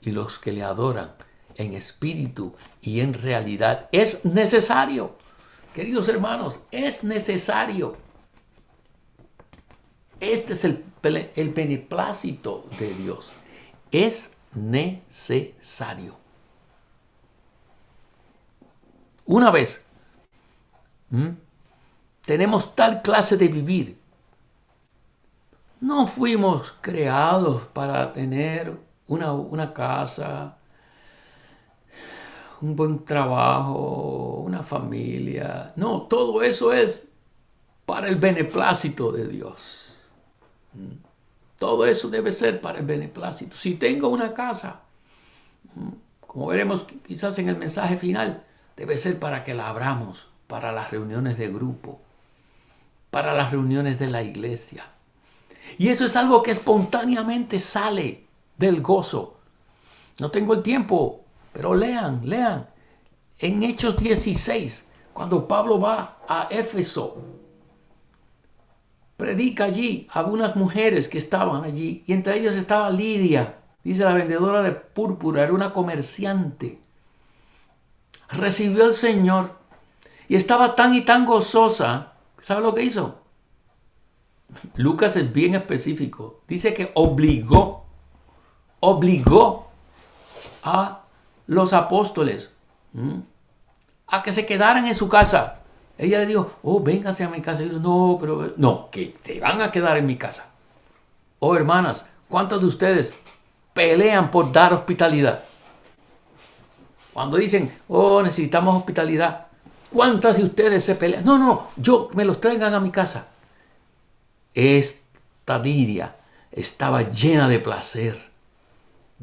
y los que le adoran en espíritu y en realidad es necesario. Queridos hermanos, es necesario. Este es el beneplácito de Dios. Es necesario. Una vez tenemos tal clase de vivir, no fuimos creados para tener una casa, un buen trabajo, una familia. No, todo eso es para el beneplácito de Dios. Todo eso debe ser para el beneplácito. Si tengo una casa, como veremos quizás en el mensaje final, debe ser para que la abramos, para las reuniones de grupo, para las reuniones de la iglesia. Y eso es algo que espontáneamente sale del gozo. No tengo el tiempo, pero lean. En Hechos 16, cuando Pablo va a Éfeso, predica allí a unas mujeres que estaban allí, y entre ellas estaba Lidia, dice la vendedora de púrpura, era una comerciante. Recibió al Señor y estaba tan y tan gozosa. ¿Sabe lo que hizo? Lucas es bien específico. Dice que obligó a los apóstoles a que se quedaran en su casa. Ella le dijo: oh, vénganse a mi casa. Y yo, no, que se van a quedar en mi casa. Oh, hermanas, ¿cuántos de ustedes pelean por dar hospitalidad? Cuando dicen, oh, necesitamos hospitalidad, ¿cuántas de ustedes se pelean? No, no, yo me los traigan a mi casa. Esta Lidia estaba llena de placer,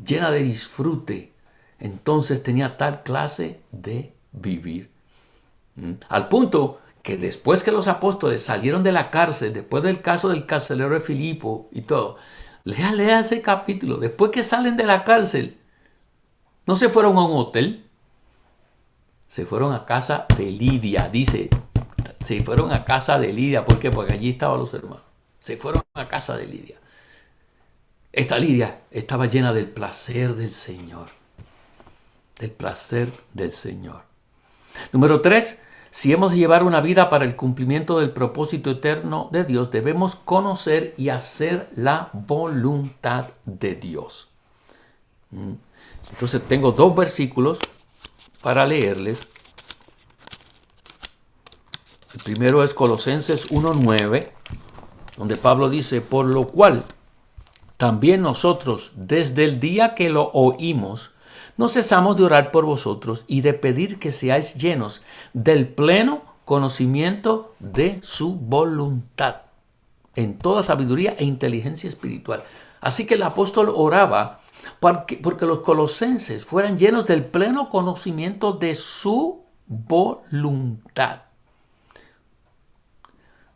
llena de disfrute. Entonces tenía tal clase de vivir. Al punto que después que los apóstoles salieron de la cárcel, después del caso del carcelero de Filipo y todo, lea ese capítulo. Después que salen de la cárcel, no se fueron a un hotel, se fueron a casa de Lidia. Dice, se fueron a casa de Lidia. ¿Por qué? Porque allí estaban los hermanos. Se fueron a casa de Lidia. Esta Lidia estaba llena del placer del Señor. Del placer del Señor. Número 3. Si hemos de llevar una vida para el cumplimiento del propósito eterno de Dios, debemos conocer y hacer la voluntad de Dios. Entonces tengo 2 versículos para leerles. El primero es Colosenses 1:9, donde Pablo dice, por lo cual también nosotros, desde el día que lo oímos, no cesamos de orar por vosotros y de pedir que seáis llenos del pleno conocimiento de su voluntad, en toda sabiduría e inteligencia espiritual. Así que el apóstol oraba porque los colosenses fueran llenos del pleno conocimiento de su voluntad.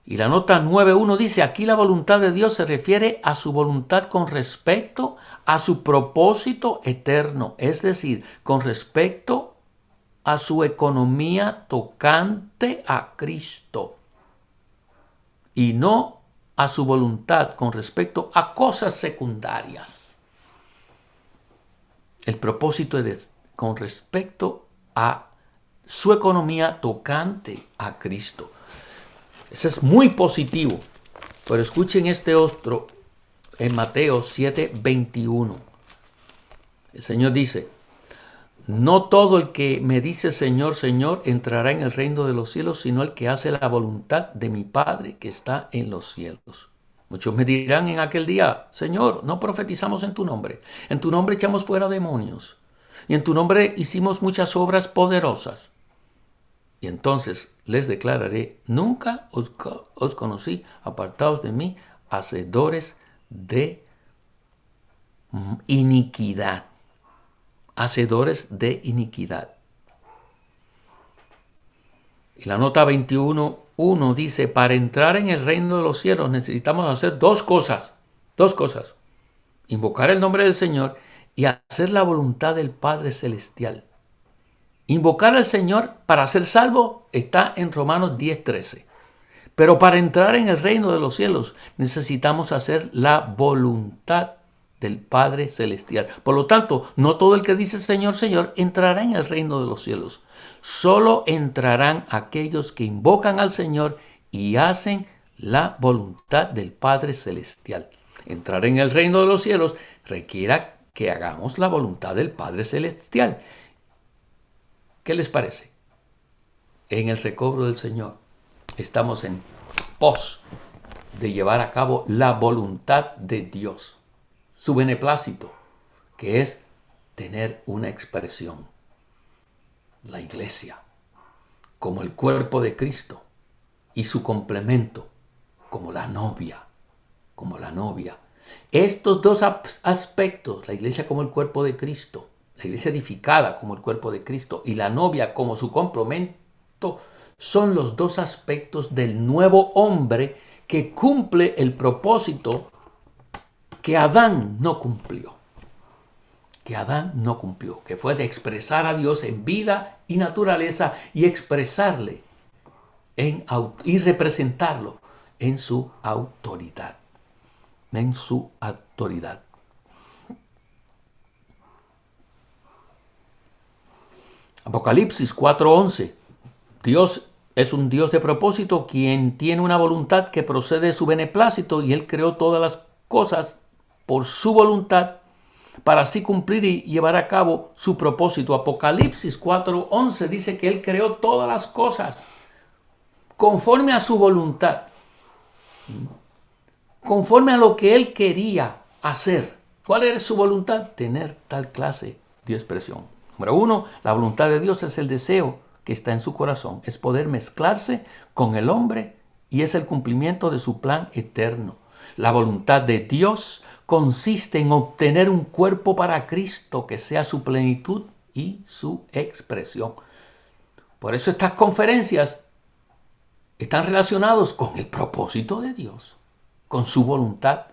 Y la nota 9.1 dice, aquí la voluntad de Dios se refiere a su voluntad con respecto a su propósito eterno, es decir, con respecto a su economía tocante a Cristo, y no a su voluntad con respecto a cosas secundarias. El propósito es con respecto a su economía tocante a Cristo. Eso es muy positivo. Pero escuchen este otro en Mateo 7:21. El Señor dice, no todo el que me dice Señor, Señor, entrará en el reino de los cielos, sino el que hace la voluntad de mi Padre que está en los cielos. Muchos me dirán en aquel día, Señor, no profetizamos en tu nombre echamos fuera demonios, y en tu nombre hicimos muchas obras poderosas. Y entonces les declararé, nunca os conocí, apartaos de mí, hacedores de iniquidad. Hacedores de iniquidad. Y la nota 21.1 dice, para entrar en el reino de los cielos necesitamos hacer 2 cosas. 2 cosas. Invocar el nombre del Señor y hacer la voluntad del Padre Celestial. Invocar al Señor para ser salvo está en Romanos 10:13. Pero para entrar en el reino de los cielos necesitamos hacer la voluntad del Padre Celestial. Por lo tanto, no todo el que dice Señor, Señor entrará en el reino de los cielos. Solo entrarán aquellos que invocan al Señor y hacen la voluntad del Padre Celestial. Entrar en el reino de los cielos requiere que hagamos la voluntad del Padre Celestial. ¿Qué les parece? En el recobro del Señor estamos en pos de llevar a cabo la voluntad de Dios, su beneplácito, que es tener una expresión, la iglesia, como el cuerpo de Cristo y su complemento, como la novia, Estos 2 aspectos, la iglesia como el cuerpo de Cristo, la iglesia edificada como el cuerpo de Cristo y la novia como su complemento, son los 2 aspectos del nuevo hombre que cumple el propósito que Adán no cumplió. Que fue de expresar a Dios en vida y naturaleza y expresarle y representarlo en su autoridad. Apocalipsis 4:11. Dios es un Dios de propósito, quien tiene una voluntad que procede de su beneplácito, y Él creó todas las cosas por su voluntad para así cumplir y llevar a cabo su propósito. Apocalipsis 4:11 dice que Él creó todas las cosas conforme a su voluntad. conforme a lo que él quería hacer. ¿Cuál era su voluntad? Tener tal clase de expresión. Número 1, la voluntad de Dios es el deseo que está en su corazón. Es poder mezclarse con el hombre y es el cumplimiento de su plan eterno. La voluntad de Dios consiste en obtener un cuerpo para Cristo que sea su plenitud y su expresión. Por eso estas conferencias están relacionadas con el propósito de Dios, con su voluntad.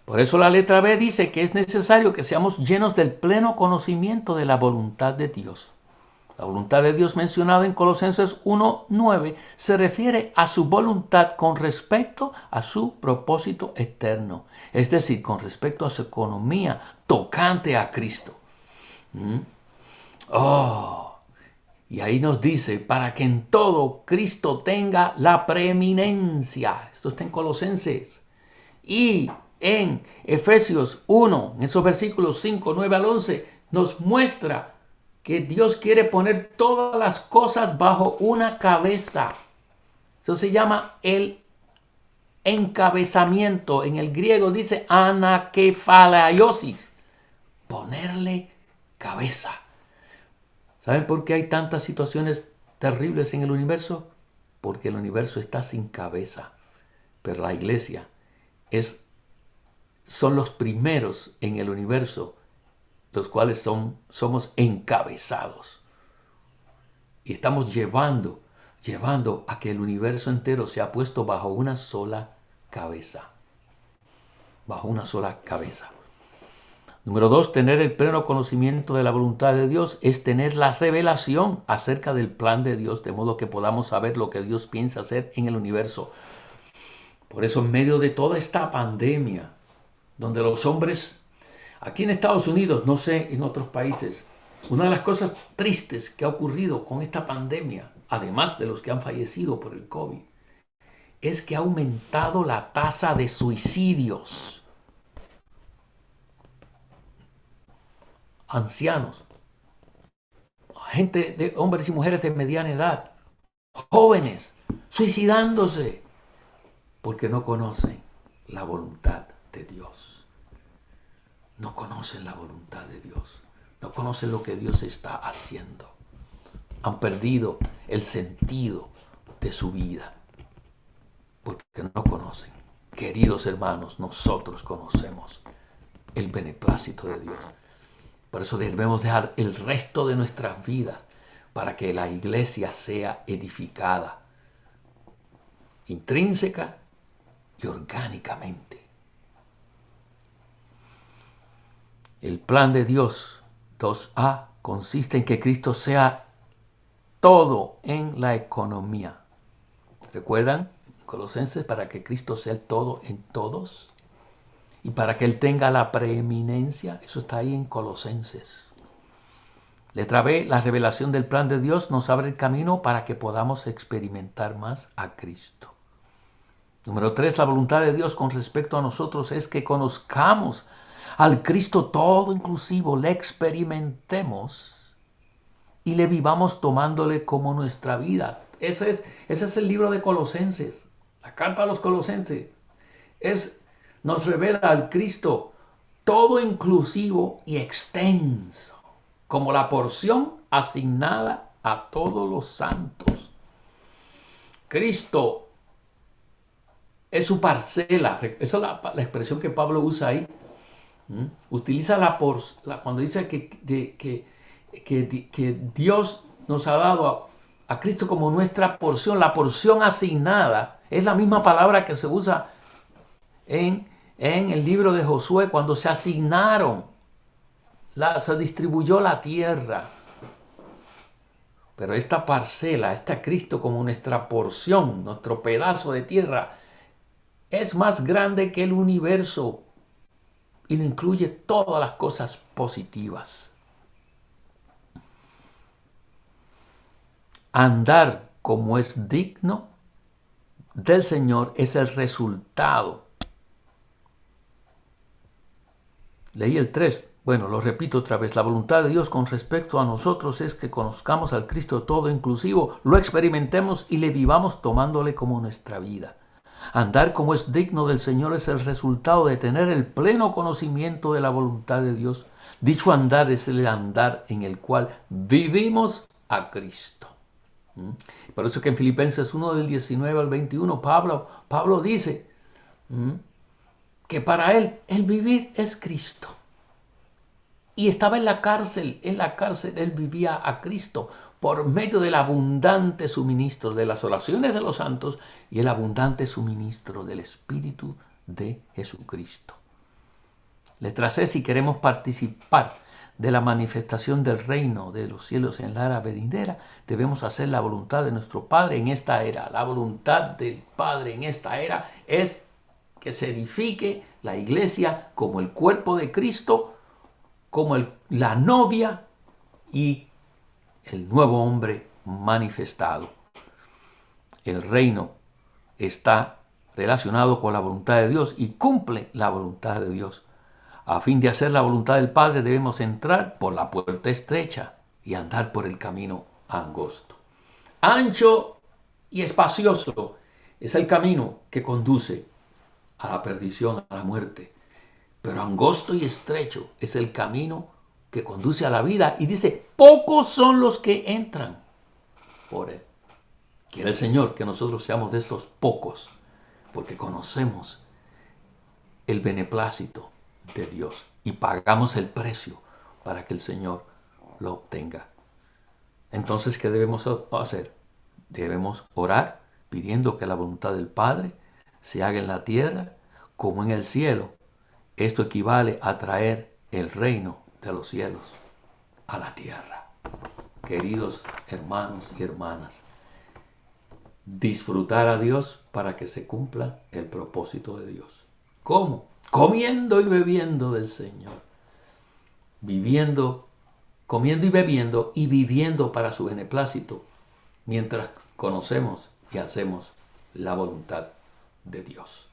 Por eso la letra B dice que es necesario que seamos llenos del pleno conocimiento de la voluntad de Dios. La voluntad de Dios mencionada en Colosenses 1:9 se refiere a su voluntad con respecto a su propósito eterno, es decir, con respecto a su economía tocante a Cristo. Y ahí nos dice, para que en todo Cristo tenga la preeminencia. Esto está en Colosenses. Y en Efesios 1, en esos versículos 5, 9 al 11, nos muestra que Dios quiere poner todas las cosas bajo una cabeza. Eso se llama el encabezamiento. En el griego dice anakefalaiosis, ponerle cabeza. ¿Saben por qué hay tantas situaciones terribles en el universo? Porque el universo está sin cabeza. Pero la iglesia son los primeros en el universo, los cuales somos encabezados. Y estamos llevando a que el universo entero sea puesto bajo una sola cabeza. Bajo una sola cabeza. Número 2, tener el pleno conocimiento de la voluntad de Dios es tener la revelación acerca del plan de Dios, de modo que podamos saber lo que Dios piensa hacer en el universo. Por eso, en medio de toda esta pandemia, donde los hombres, aquí en Estados Unidos, no sé, en otros países, una de las cosas tristes que ha ocurrido con esta pandemia, además de los que han fallecido por el COVID, es que ha aumentado la tasa de suicidios. Ancianos, gente de hombres y mujeres de mediana edad, jóvenes, suicidándose, porque no conocen la voluntad de Dios. No conocen la voluntad de Dios. No conocen lo que Dios está haciendo. Han perdido el sentido de su vida, porque no conocen. Queridos hermanos, nosotros conocemos el beneplácito de Dios. Por eso debemos dejar el resto de nuestras vidas para que la iglesia sea edificada intrínseca y orgánicamente. El plan de Dios, 2a, consiste en que Cristo sea todo en la economía. ¿Recuerdan? Colosenses, para que Cristo sea el todo en todos. Y para que Él tenga la preeminencia, eso está ahí en Colosenses. Letra B, la revelación del plan de Dios nos abre el camino para que podamos experimentar más a Cristo. Número 3, la voluntad de Dios con respecto a nosotros es que conozcamos al Cristo todo inclusivo, le experimentemos y le vivamos tomándole como nuestra vida. Ese es el libro de Colosenses, la carta a los Colosenses. Nos revela al Cristo todo inclusivo y extenso, como la porción asignada a todos los santos. Cristo es su parcela. Esa es la expresión que Pablo usa ahí. Utiliza cuando dice que Dios nos ha dado a Cristo como nuestra porción. La porción asignada es la misma palabra que se usa en el libro de Josué, cuando se asignaron, se distribuyó la tierra. Pero esta parcela, está Cristo como nuestra porción, nuestro pedazo de tierra, es más grande que el universo y incluye todas las cosas positivas. Andar como es digno del Señor es el resultado. Leí el 3. Bueno, lo repito otra vez. La voluntad de Dios con respecto a nosotros es que conozcamos al Cristo todo inclusivo, lo experimentemos y le vivamos tomándole como nuestra vida. Andar como es digno del Señor es el resultado de tener el pleno conocimiento de la voluntad de Dios. Dicho andar es el andar en el cual vivimos a Cristo. Por eso que en Filipenses 1 del 19 al 21 Pablo dice que para él el vivir es Cristo. Y estaba en la cárcel él vivía a Cristo por medio del abundante suministro de las oraciones de los santos y el abundante suministro del Espíritu de Jesucristo. Letra C, si queremos participar de la manifestación del reino de los cielos en la era venidera, debemos hacer la voluntad de nuestro Padre en esta era. La voluntad del Padre en esta era es que se edifique la iglesia como el cuerpo de Cristo, como la novia y el nuevo hombre manifestado. El reino está relacionado con la voluntad de Dios y cumple la voluntad de Dios. A fin de hacer la voluntad del Padre debemos entrar por la puerta estrecha y andar por el camino angosto. Ancho y espacioso es el camino que conduce a la perdición, a la muerte. Pero angosto y estrecho es el camino que conduce a la vida. Y dice, pocos son los que entran por él. Quiere el Señor que nosotros seamos de estos pocos, porque conocemos el beneplácito de Dios y pagamos el precio para que el Señor lo obtenga. Entonces, ¿qué debemos hacer? Debemos orar pidiendo que la voluntad del Padre se haga en la tierra como en el cielo. Esto equivale a traer el reino de los cielos a la tierra. Queridos hermanos y hermanas, disfrutar a Dios para que se cumpla el propósito de Dios. ¿Cómo? Comiendo y bebiendo del Señor. Comiendo y bebiendo y viviendo para su beneplácito, mientras conocemos y hacemos la voluntad de Dios.